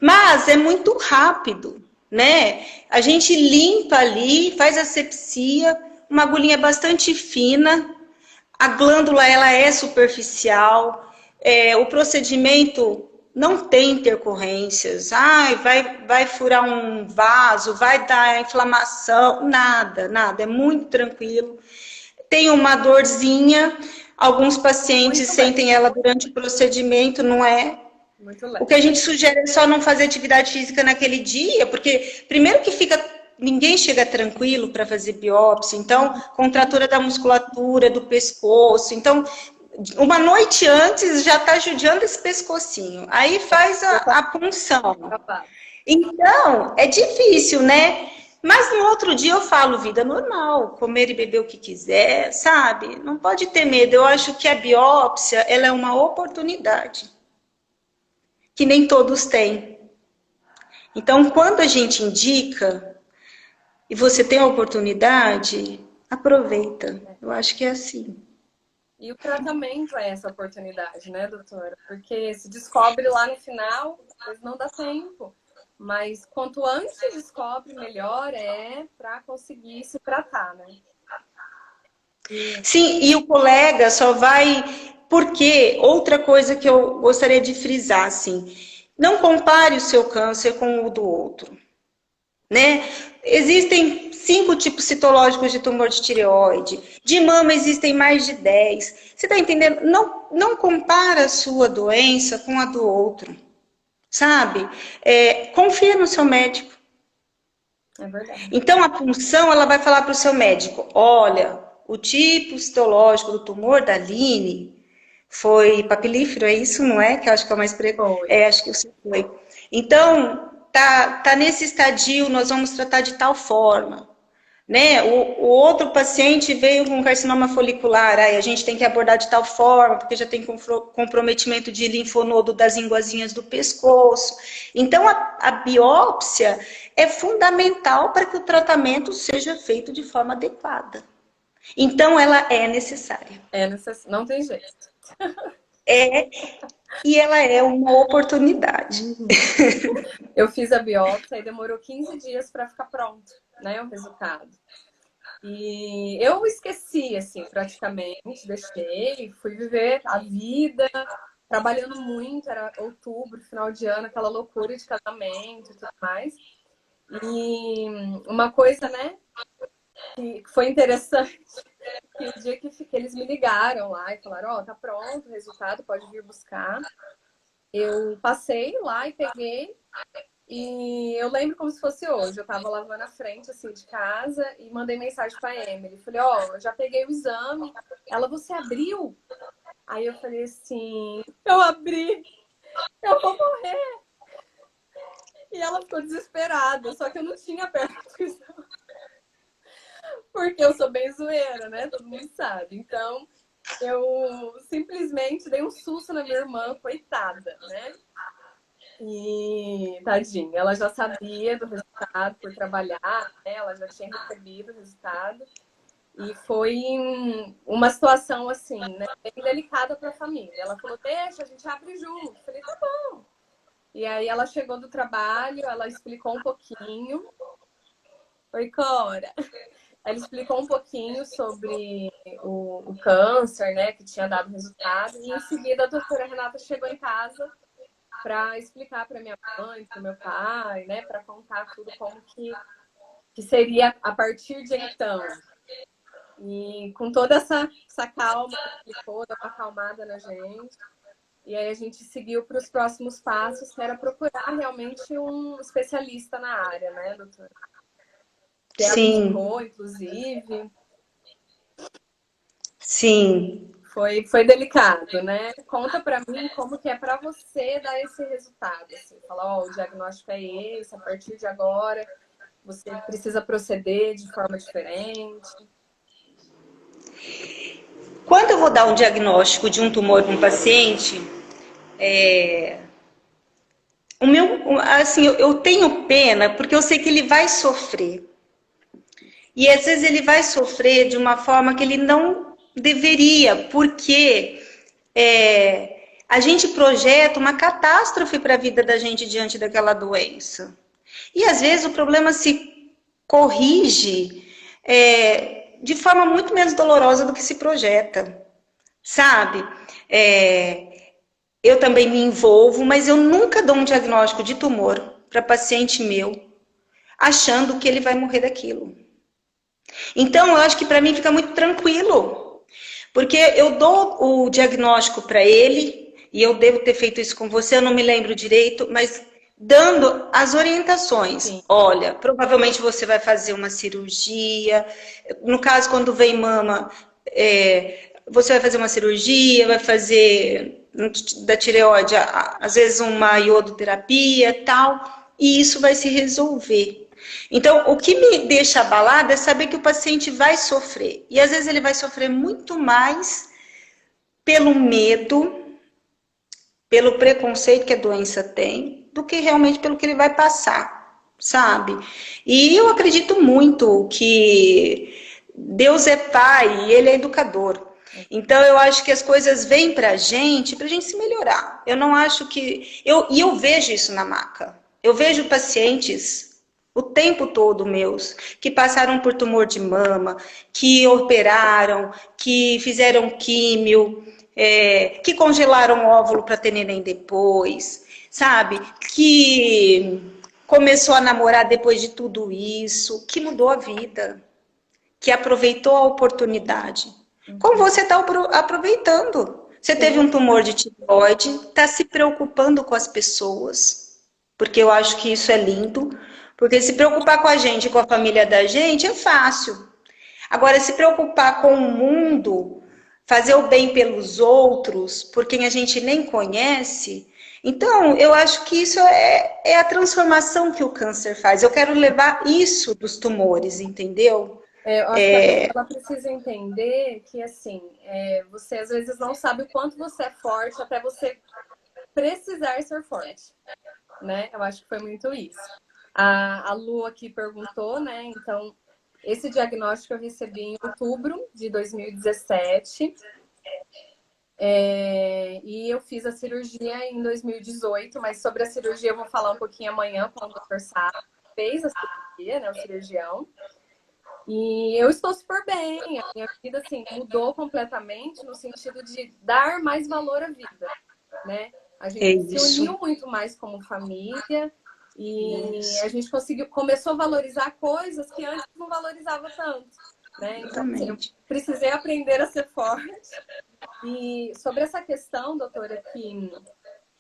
Speaker 3: Mas é muito rápido, né? A gente limpa ali, faz asepsia, uma agulhinha bastante fina, a glândula ela é superficial, o procedimento não tem intercorrências, vai furar um vaso, vai dar inflamação, nada, é muito tranquilo. Tem uma dorzinha, alguns pacientes sentem ela durante o procedimento, não é?
Speaker 2: Muito leve.
Speaker 3: O que a gente sugere é só não fazer atividade física naquele dia, porque primeiro que ninguém chega tranquilo para fazer biópsia, então, contratura da musculatura, do pescoço, então, uma noite antes já está judiando esse pescocinho, aí faz a punção. Então, é difícil, né? Mas no outro dia eu falo, vida normal, comer e beber o que quiser, sabe? Não pode ter medo, eu acho que a biópsia, ela é uma oportunidade, que nem todos têm. Então, quando a gente indica, e você tem a oportunidade, aproveita. Eu acho que é assim.
Speaker 2: E o tratamento é essa oportunidade, né, doutora? Porque se descobre lá no final, mas não dá tempo. Mas quanto antes se descobre, melhor é para conseguir se tratar, né?
Speaker 3: Sim, e o colega só vai... Porque outra coisa que eu gostaria de frisar, assim, não compare o seu câncer com o do outro, né? Existem 5 tipos citológicos de tumor de tireoide. De mama existem mais de 10. Você está entendendo? Não compara a sua doença com a do outro, sabe? Confia no seu médico.
Speaker 2: É verdade.
Speaker 3: Então, a punção, ela vai falar para o seu médico, olha, o tipo citológico do tumor da Aline foi papilífero, é isso, não é? Que eu acho que é o mais
Speaker 2: Foi.
Speaker 3: acho que você foi. Então, tá nesse estadio, nós vamos tratar de tal forma, né? O outro paciente veio com carcinoma folicular, aí a gente tem que abordar de tal forma, porque já tem comprometimento de linfonodo das linguazinhas do pescoço. Então, a biópsia é fundamental para que o tratamento seja feito de forma adequada. Então, ela é necessária.
Speaker 2: Não tem jeito.
Speaker 3: E ela é uma oportunidade.
Speaker 2: Eu fiz a biópsia e demorou 15 dias para ficar pronto, né, o resultado. E eu esqueci, assim, praticamente, deixei, fui viver a vida, trabalhando muito, era outubro, final de ano, aquela loucura de casamento e tudo mais. E uma coisa, né, que foi interessante, que o dia que eles me ligaram lá e falaram, ó, tá pronto o resultado, pode vir buscar. Eu passei lá e peguei, e eu lembro como se fosse hoje. Eu tava lavando a frente, assim, de casa e mandei mensagem pra Emily. Falei, ó, eu já peguei o exame. Ela, você abriu? Aí eu falei assim, eu abri, eu vou morrer. E ela ficou desesperada, só que eu não tinha aberto o exame. Porque eu sou bem zoeira, né? Todo mundo sabe. Então, eu simplesmente dei um susto na minha irmã, coitada, né? E, tadinha, ela já sabia do resultado por trabalhar, né? Ela já tinha recebido o resultado. E foi uma situação, assim, né? Bem delicada para a família. Ela falou, deixa, a gente abre junto. Eu falei, tá bom. E aí ela chegou do trabalho, ela explicou um pouquinho. Oi, Cora. Ela explicou um pouquinho sobre o câncer, né? Que tinha dado resultado. E em seguida a doutora Renata chegou em casa para explicar para minha mãe, para meu pai, né, para contar tudo como que seria a partir de então. E com toda essa calma, explicou, deu uma acalmada na gente. E aí a gente seguiu para os próximos passos, que era procurar realmente um especialista na área, né, doutora? Que ela indicou, inclusive.
Speaker 3: Sim.
Speaker 2: Foi delicado, né? Conta para mim como que é para você dar esse resultado. Assim, falar, ó, o diagnóstico é esse, a partir de agora você precisa proceder de forma diferente.
Speaker 3: Quando eu vou dar um diagnóstico de um tumor para um paciente, eu tenho pena porque eu sei que ele vai sofrer. E às vezes ele vai sofrer de uma forma que ele não deveria, porque a gente projeta uma catástrofe para a vida da gente diante daquela doença. E às vezes o problema se corrige de forma muito menos dolorosa do que se projeta, sabe? Eu também me envolvo, mas eu nunca dou um diagnóstico de tumor para paciente meu, achando que ele vai morrer daquilo. Então, eu acho que para mim fica muito tranquilo, porque eu dou o diagnóstico para ele, e eu devo ter feito isso com você, eu não me lembro direito, mas dando as orientações. Sim. Olha, provavelmente você vai fazer uma cirurgia, no caso, quando vem mama, você vai fazer uma cirurgia, vai fazer da tireoide, às vezes uma iodoterapia, tal, e isso vai se resolver. Então, o que me deixa abalada é saber que o paciente vai sofrer. E às vezes ele vai sofrer muito mais pelo medo, pelo preconceito que a doença tem, do que realmente pelo que ele vai passar, sabe? E eu acredito muito que Deus é pai e Ele é educador. Então, eu acho que as coisas vêm pra gente se melhorar. Eu não acho que... E eu vejo isso na maca. Eu vejo pacientes o tempo todo meus, que passaram por tumor de mama, que operaram, que fizeram químio, que congelaram óvulo para ter neném depois, sabe? Que começou a namorar depois de tudo isso, que mudou a vida, que aproveitou a oportunidade. Como você está aproveitando? Você teve um tumor de tireoide, está se preocupando com as pessoas, porque eu acho que isso é lindo, porque se preocupar com a gente, com a família da gente, é fácil. Agora, se preocupar com o mundo, fazer o bem pelos outros, por quem a gente nem conhece, então, eu acho que isso é a transformação que o câncer faz. Eu quero levar isso dos tumores, entendeu?
Speaker 2: Eu acho que ela precisa entender que, assim, você às vezes não sabe o quanto você é forte até você precisar ser forte, né? Eu acho que foi muito isso. A Lu aqui perguntou, né? Então, esse diagnóstico eu recebi em outubro de 2017. E eu fiz a cirurgia em 2018, mas sobre a cirurgia eu vou falar um pouquinho amanhã com o Dr. Sá. Fez a cirurgia, né? O cirurgião. E eu estou super bem. A minha vida, assim, mudou completamente no sentido de dar mais valor à vida, né? A gente se uniu muito mais como família e a gente começou a valorizar coisas que antes não valorizava tanto, né? Então, assim, eu precisei aprender a ser forte. E sobre essa questão, doutora, que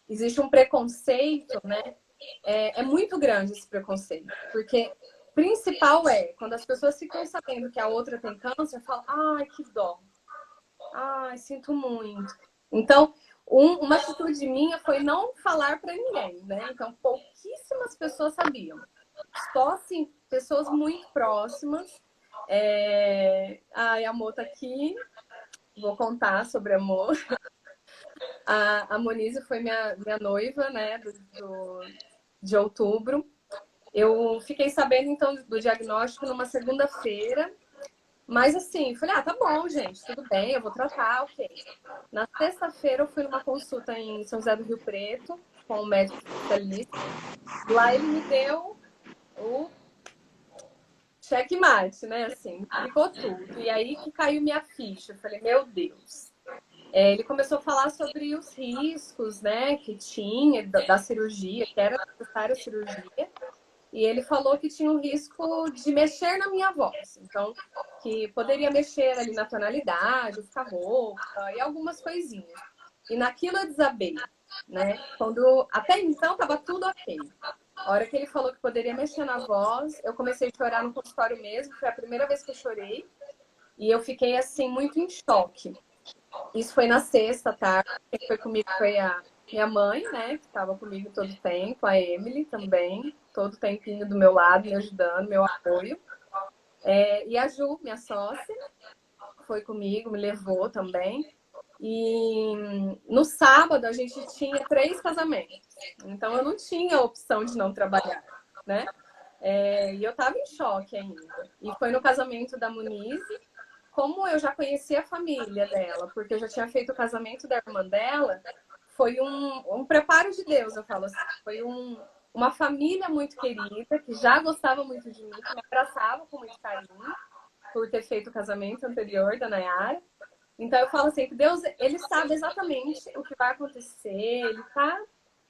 Speaker 2: existe um preconceito, né? É muito grande esse preconceito, porque principal quando as pessoas ficam sabendo que a outra tem câncer, falam, ai, que dó, ai, sinto muito. Então, uma atitude minha foi não falar para ninguém, né? Então, pouquíssimas pessoas sabiam. Só, assim, pessoas muito próximas. Ai, a Amor tá aqui. Vou contar sobre a Amor. A Monize foi minha noiva, né, de outubro. Eu fiquei sabendo, então, do diagnóstico numa segunda-feira. Mas, assim, falei, tá bom, gente, tudo bem, eu vou tratar, ok. Na sexta-feira, eu fui numa consulta em São José do Rio Preto, com um médico especialista. Lá ele me deu o checkmate, né, assim, explicou tudo. E aí que caiu minha ficha. Eu falei, meu Deus. Ele começou a falar sobre os riscos, né, que tinha da cirurgia, que era necessária a cirurgia. E ele falou que tinha um risco de mexer na minha voz. Então, que poderia mexer ali na tonalidade, ficar rouca e algumas coisinhas. E naquilo eu desabei, né? Até então estava tudo ok. A hora que ele falou que poderia mexer na voz, eu comecei a chorar no consultório mesmo. Foi a primeira vez que eu chorei. E eu fiquei, assim, muito em choque. Isso foi na sexta tarde. Quem foi comigo foi a minha mãe, né? Que estava comigo todo o tempo. A Emily também. Todo o tempinho do meu lado, me ajudando, meu apoio. E a Ju, minha sócia, foi comigo, me levou também. E no sábado a gente tinha 3 casamentos. Então eu não tinha opção de não trabalhar, né? E eu tava em choque ainda. E foi no casamento da Monize. Como eu já conhecia a família dela, porque eu já tinha feito o casamento da irmã dela, foi um preparo de Deus, eu falo assim. Foi uma família muito querida, que já gostava muito de mim, que me abraçava com muito carinho, por ter feito o casamento anterior da Nayara. Então eu falo assim, que Deus, ele sabe exatamente o que vai acontecer, ele tá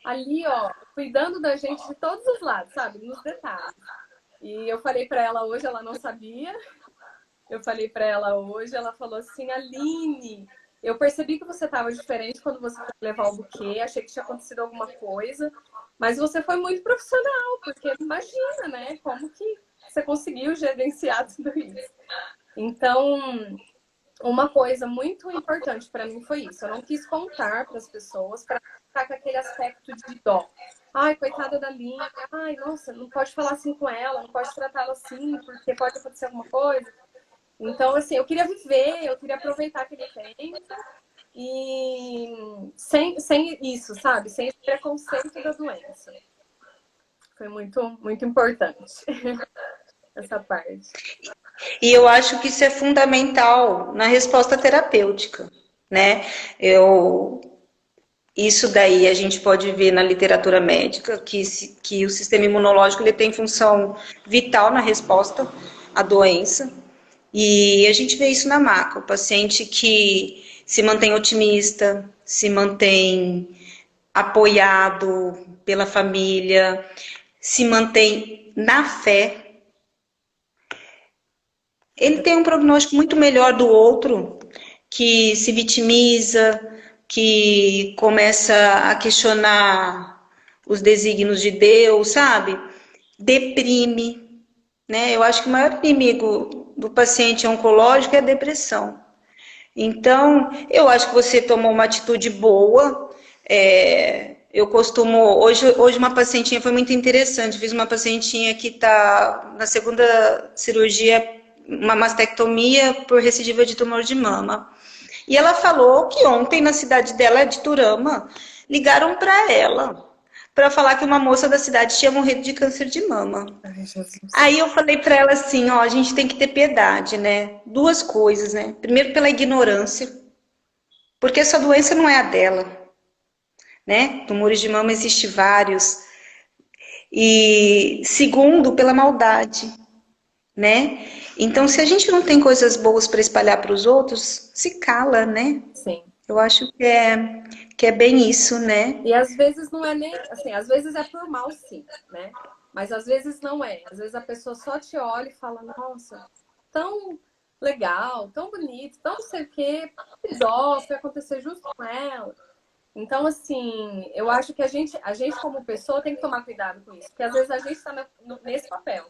Speaker 2: ali, ó, cuidando da gente de todos os lados, sabe? Nos detalhes. E eu falei para ela hoje, ela não sabia. Eu falei para ela hoje, ela falou assim, Aline, eu percebi que você estava diferente quando você foi levar o buquê, achei que tinha acontecido alguma coisa, mas você foi muito profissional, porque imagina, né, como que você conseguiu gerenciar tudo isso. Então, uma coisa muito importante para mim foi isso, eu não quis contar para as pessoas, para ficar com aquele aspecto de dó. Ai, coitada da Aline, ai, nossa, não pode falar assim com ela, não pode tratá-la assim, porque pode acontecer alguma coisa. Então, assim, eu queria viver, eu queria aproveitar aquele tempo e sem isso, sabe? Sem esse preconceito da doença. Foi muito, muito importante essa parte.
Speaker 3: E eu acho que isso é fundamental na resposta terapêutica, né? Isso daí a gente pode ver na literatura médica, que o sistema imunológico ele tem função vital na resposta à doença. E a gente vê isso na maca, o paciente que se mantém otimista, se mantém apoiado pela família, se mantém na fé, ele tem um prognóstico muito melhor do outro, que se vitimiza, que começa a questionar os desígnios de Deus, sabe? Deprime, né? Eu acho que o maior inimigo do paciente oncológico é a depressão. Então, eu acho que você tomou uma atitude boa. Eu costumo... Hoje uma pacientinha foi muito interessante. Fiz uma pacientinha que está na segunda cirurgia, uma mastectomia por recidiva de tumor de mama. E ela falou que ontem, na cidade dela, de Turama, ligaram para ela para falar que uma moça da cidade tinha morrido de câncer de mama.
Speaker 2: Ai, Jesus.
Speaker 3: Aí eu falei para ela assim, ó, a gente tem que ter piedade, né? Duas coisas, né? Primeiro, pela ignorância, porque essa doença não é a dela, né? Tumores de mama existem vários. E segundo, pela maldade, né? Então, se a gente não tem coisas boas para espalhar para os outros, se cala, né?
Speaker 2: Sim.
Speaker 3: Eu acho que é bem isso, né?
Speaker 2: E às vezes não é nem, assim, às vezes é por mal, sim, né? Mas às vezes não é. Às vezes a pessoa só te olha e fala, nossa, tão legal, tão bonito, tão não sei o quê, que dó, vai acontecer justo com ela. Então, assim, eu acho que a gente como pessoa tem que tomar cuidado com isso, porque às vezes a gente está nesse papel.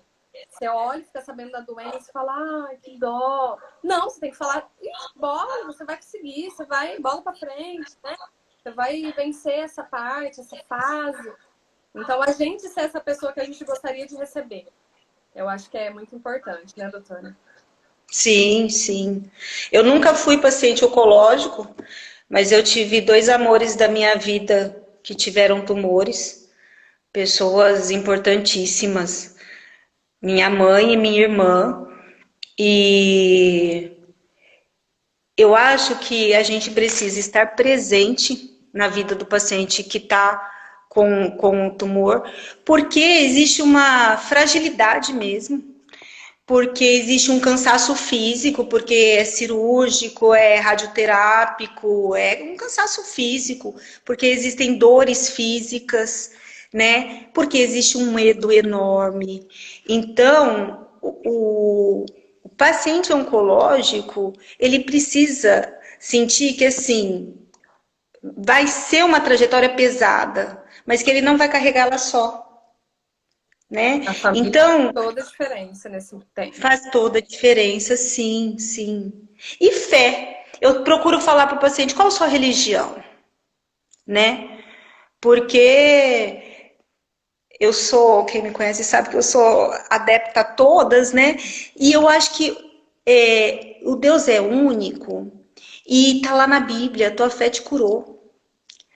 Speaker 2: Você olha, fica sabendo da doença e fala, ai, que dó. Não, você tem que falar, bola, você vai conseguir, você vai, bola pra frente, né? Você vai vencer essa parte, essa fase. Então, a gente ser essa pessoa que a gente gostaria de receber. Eu acho que é muito importante, né, doutora?
Speaker 3: Sim, sim. Eu nunca fui paciente oncológico, mas eu tive dois amores da minha vida que tiveram tumores, pessoas importantíssimas, minha mãe e minha irmã, e eu acho que a gente precisa estar presente na vida do paciente que está com o tumor, porque existe uma fragilidade mesmo, porque existe um cansaço físico, porque é cirúrgico, é radioterápico, é um cansaço físico, porque existem dores físicas, né? Porque existe um medo enorme. Então, o paciente oncológico, ele precisa sentir que, assim, vai ser uma trajetória pesada, mas que ele não vai carregá-la só, né?
Speaker 2: A família
Speaker 3: Então,
Speaker 2: faz toda a diferença nesse tempo.
Speaker 3: faz toda a diferença, sim, sim. E fé. Eu procuro falar para o paciente qual a sua religião, né? Porque eu sou, quem me conhece sabe que eu sou adepta a todas, né? E eu acho que o Deus é único e tá lá na Bíblia, tua fé te curou,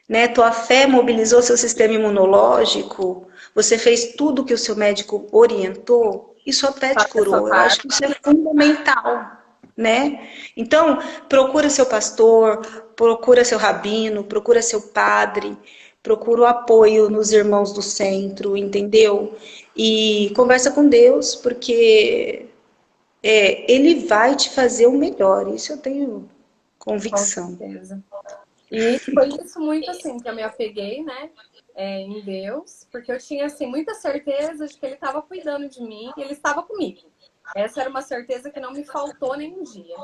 Speaker 3: né? Tua fé mobilizou seu sistema imunológico, você fez tudo que o seu médico orientou e sua fé te
Speaker 2: Faça a sua
Speaker 3: curou. Eu acho
Speaker 2: parte.
Speaker 3: que isso é fundamental, né? Então, procura seu pastor, procura seu rabino, procura seu padre, procura o apoio nos irmãos do centro, entendeu? E conversa com Deus, porque Ele vai te fazer o melhor. Isso eu tenho
Speaker 2: Com
Speaker 3: convicção.
Speaker 2: certeza. E foi isso muito assim que eu me apeguei, né, em Deus, porque eu tinha assim muita certeza de que Ele estava cuidando de mim e Ele estava comigo. Essa era uma certeza que não me faltou nenhum dia.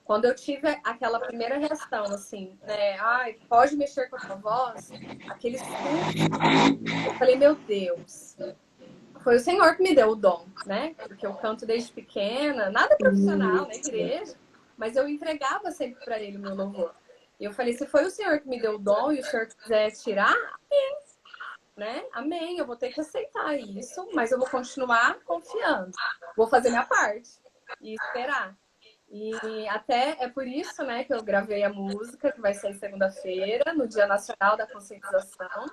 Speaker 2: Quando eu tive aquela primeira reação, assim, né, ai, pode mexer com a tua voz, aquele susto, eu falei, meu Deus, foi o Senhor que me deu o dom, né? Porque eu canto desde pequena, nada profissional na igreja, mas eu entregava sempre para Ele o meu louvor. E eu falei, se foi o Senhor que me deu o dom e o Senhor quiser tirar, amém, né? Amém, eu vou ter que aceitar isso, mas eu vou continuar confiando. Vou fazer minha parte e esperar. E até é por isso, né, que eu gravei a música, que vai sair segunda-feira, no Dia Nacional da Conscientização.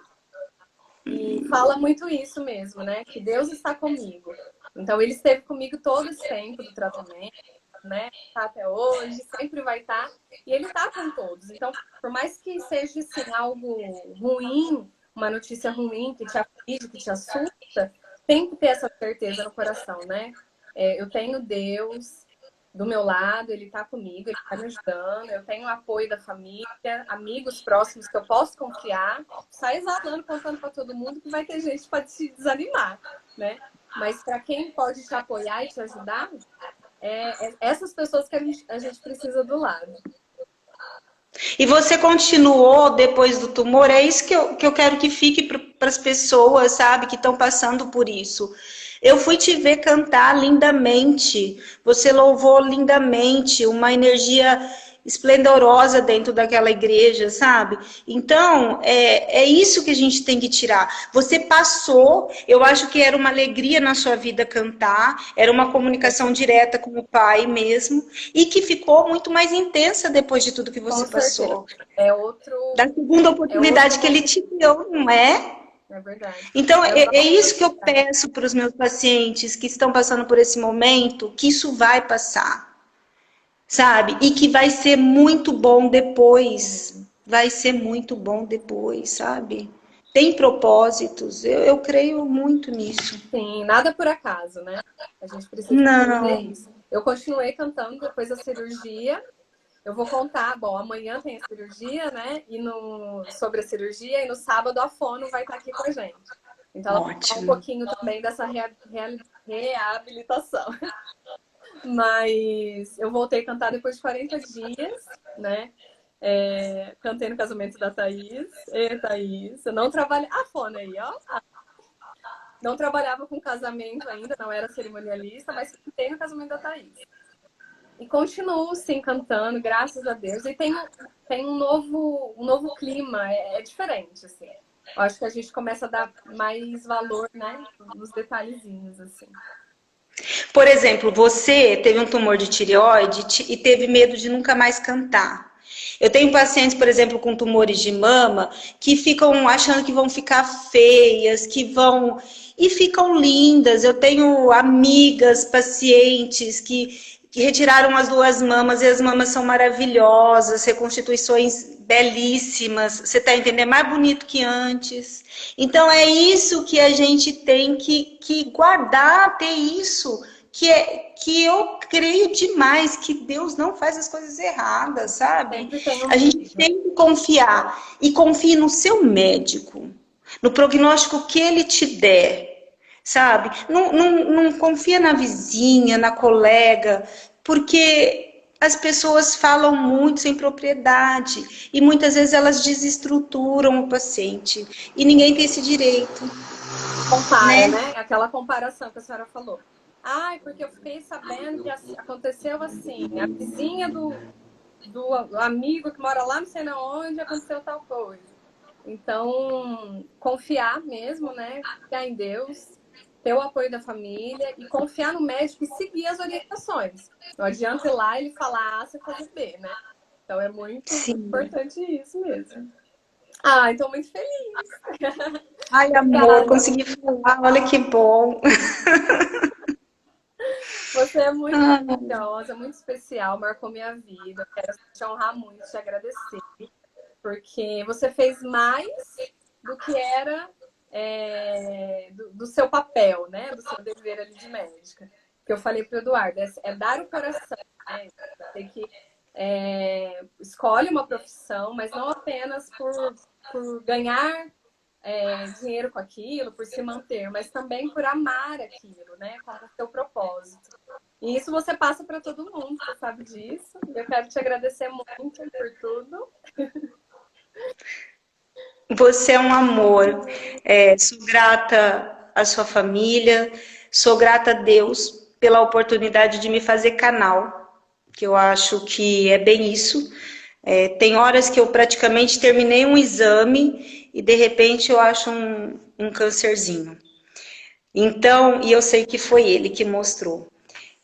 Speaker 2: E fala muito isso mesmo, né? Que Deus está comigo. Então, Ele esteve comigo todo esse tempo do tratamento, né? Tá até hoje, sempre vai estar. E Ele está com todos. Então, por mais que seja assim, algo ruim, uma notícia ruim que te aflige, que te assusta, tem que ter essa certeza no coração, né? Eu tenho Deus, do meu lado, ele tá comigo, ele tá me ajudando, eu tenho o apoio da família, amigos próximos que eu posso confiar. Sai exalando, contando para todo mundo que vai ter gente que pode se desanimar, né? Mas para quem pode te apoiar e te ajudar, essas pessoas que a gente precisa do lado.
Speaker 3: E você continuou depois do tumor, é isso que eu quero que fique para as pessoas, sabe, que estão passando por isso. Eu fui te ver cantar lindamente, você louvou lindamente, uma energia esplendorosa dentro daquela igreja, sabe? Então, é isso que a gente tem que tirar. Você passou, eu acho que era uma alegria na sua vida cantar, era uma comunicação direta com o Pai mesmo, e que ficou muito mais intensa depois de tudo que você
Speaker 2: Com certeza.
Speaker 3: passou.
Speaker 2: Da
Speaker 3: segunda oportunidade que ele te deu, não é?
Speaker 2: É verdade.
Speaker 3: Então, é isso que eu peço para os meus pacientes que estão passando por esse momento, que isso vai passar. Sabe? E que vai ser muito bom depois. Vai ser muito bom depois, sabe? Tem propósitos. Eu creio muito nisso.
Speaker 2: Sim, nada por acaso, né? A gente precisa entender isso. Eu continuei cantando depois da cirurgia. Eu vou contar, bom, amanhã tem a cirurgia, né? Sobre a cirurgia, e no sábado a Fono vai estar aqui com a gente. Então, ela vai falar um pouquinho também dessa reabilitação. Mas eu voltei a cantar depois de 40 dias, né? Cantei no casamento da Thaís. Thaís, eu não trabalhei... A Fono aí, ó. Não trabalhava com casamento ainda, não era cerimonialista, mas cantei no casamento da Thaís. E continuo, sim, cantando, graças a Deus. E tem um novo clima, é diferente, assim. Eu acho que a gente começa a dar mais valor, né, nos detalhezinhos, assim.
Speaker 3: Por exemplo, você teve um tumor de tireoide e teve medo de nunca mais cantar. Eu tenho pacientes, por exemplo, com tumores de mama, que ficam achando que vão ficar feias, e ficam lindas. Eu tenho amigas, pacientes que retiraram as 2 mamas e as mamas são maravilhosas, reconstituições belíssimas. Você está entendendo? Mais bonito que antes. Então é isso que a gente tem que guardar, ter isso. Que eu creio demais que Deus não faz as coisas erradas, sabe? A gente tem que confiar. E confie no seu médico, no prognóstico que ele te der, sabe? Não confia na vizinha, na colega, porque as pessoas falam muito sem propriedade e muitas vezes elas desestruturam o paciente e ninguém tem esse direito.
Speaker 2: Compara, né? Aquela comparação que a senhora falou. Ai, porque eu fiquei sabendo que aconteceu assim, a vizinha do amigo que mora lá não sei onde aconteceu tal coisa. Então, confiar mesmo, né? Confiar em Deus, ter o apoio da família e confiar no médico e seguir as orientações. Não adianta ir lá e ele falar A, você fazer B, né? Então, é muito importante isso mesmo. Ah, então muito feliz.
Speaker 3: Ai, amor, consegui falar, olha que bom.
Speaker 2: Você é muito maravilhosa, muito especial, marcou minha vida. Quero te honrar muito, te agradecer, porque você fez mais do que era do seu papel, né? Do seu dever ali de médica. Que eu falei para o Eduardo, é dar o coração, né? Tem que escolhe uma profissão, mas não apenas por ganhar dinheiro com aquilo, por se manter, mas também por amar aquilo, né? Com o seu propósito. E isso você passa para todo mundo, você sabe disso. Eu quero te agradecer muito por tudo.
Speaker 3: Você é um amor. Sou grata à sua família, sou grata a Deus pela oportunidade de me fazer canal, que eu acho que é bem isso. Tem horas que eu praticamente terminei um exame e de repente eu acho um câncerzinho. Então, e eu sei que foi ele que mostrou.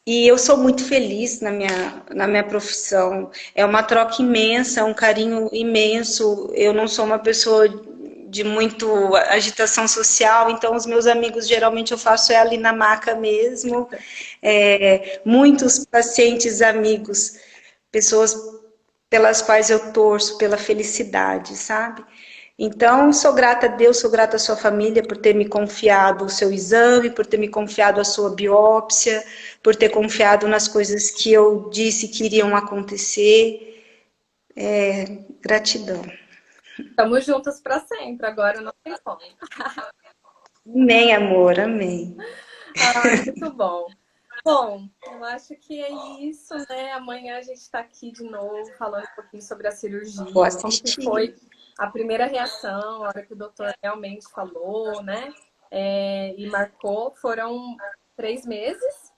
Speaker 3: E eu sou muito feliz na minha profissão. É uma troca imensa, um carinho imenso. Eu não sou uma pessoa de muito agitação social, então os meus amigos geralmente eu faço ali na maca mesmo. Muitos pacientes amigos, pessoas pelas quais eu torço pela felicidade, sabe? Então, sou grata a Deus, sou grata à sua família por ter me confiado o seu exame, por ter me confiado a sua biópsia, por ter confiado nas coisas que eu disse que iriam acontecer. Gratidão.
Speaker 2: Estamos juntas para sempre, agora não tem como.
Speaker 3: Amém, amor, amém.
Speaker 2: Ai, muito bom. Bom, eu acho que é isso, né? Amanhã a gente está aqui de novo falando um pouquinho sobre a cirurgia,
Speaker 3: Vou
Speaker 2: como que
Speaker 3: assistir.
Speaker 2: foi a primeira reação, a hora que o doutor realmente falou, né? E marcou, foram 3 meses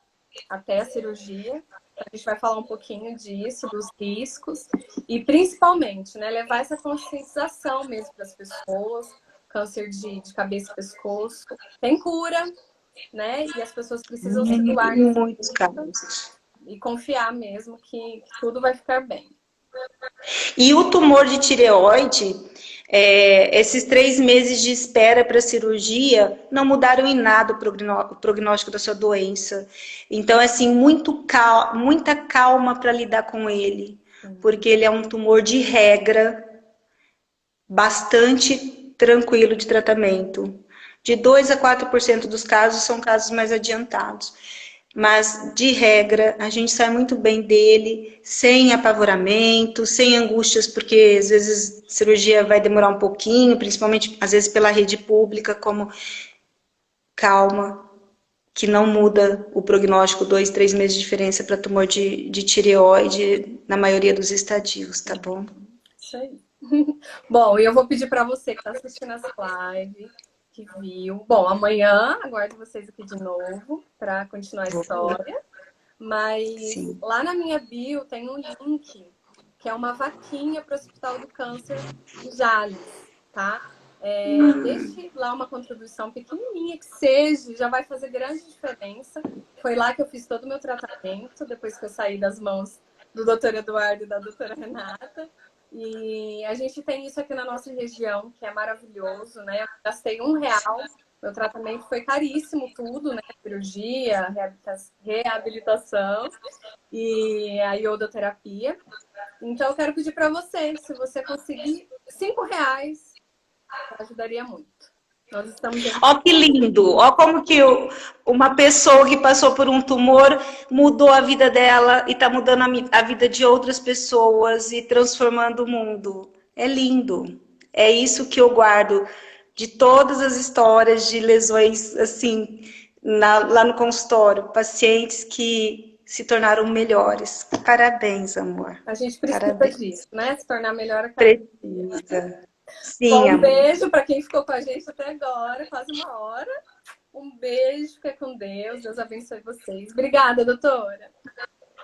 Speaker 2: até a cirurgia. A gente vai falar um pouquinho disso, dos riscos e principalmente, né, levar essa conscientização mesmo para as pessoas. Câncer de cabeça e pescoço tem cura, né? E as pessoas precisam se doar
Speaker 3: Em muitos casos.
Speaker 2: e confiar mesmo que tudo vai ficar bem.
Speaker 3: E o tumor de tireoide, esses 3 meses de espera para a cirurgia não mudaram em nada o prognóstico da sua doença. Então, assim, muita calma para lidar com ele, porque ele é um tumor de regra, bastante tranquilo de tratamento. De 2 a 4% dos casos são casos mais adiantados. Mas, de regra, a gente sai muito bem dele, sem apavoramento, sem angústias, porque às vezes a cirurgia vai demorar um pouquinho, principalmente às vezes pela rede pública, como calma, que não muda o prognóstico, 2, 3 meses de diferença para tumor de tireoide na maioria dos estadios, tá bom?
Speaker 2: Isso aí. Bom, e eu vou pedir para você que está assistindo essa live, que viu. Bom, amanhã aguardo vocês aqui de novo para continuar a história. Mas
Speaker 3: Sim.
Speaker 2: lá na minha bio tem um link que é uma vaquinha para o Hospital do Câncer de Jales, tá? Deixe lá uma contribuição pequenininha que seja, já vai fazer grande diferença. Foi lá que eu fiz todo o meu tratamento, depois que eu saí das mãos do Dr. Eduardo e da doutora Renata. E a gente tem isso aqui na nossa região, que é maravilhoso, né? Eu gastei R$1, meu tratamento foi caríssimo tudo, né? Cirurgia, reabilitação e a iodoterapia. Então eu quero pedir para você, se você conseguir R$5, ajudaria muito. Nós estamos...
Speaker 3: Ó que lindo, ó como que uma pessoa que passou por um tumor mudou a vida dela e está mudando a vida de outras pessoas e transformando o mundo. É lindo. É isso que eu guardo de todas as histórias de lesões, assim, lá no consultório. Pacientes que se tornaram melhores. Parabéns, amor.
Speaker 2: A gente precisa
Speaker 3: Parabéns.
Speaker 2: disso, né? Se tornar melhor a cada dia.
Speaker 3: Precisa. Sim,
Speaker 2: Bom, um
Speaker 3: amor.
Speaker 2: beijo para quem ficou com a gente até agora, quase 1 hora. Um beijo, fica com Deus. Deus abençoe vocês. Obrigada, doutora.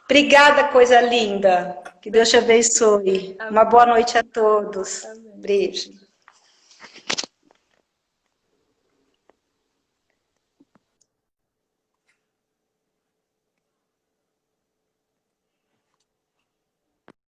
Speaker 3: Obrigada, coisa linda. Que Deus te abençoe.
Speaker 2: Amém.
Speaker 3: Uma boa noite a todos.
Speaker 2: Amém.
Speaker 3: Beijo.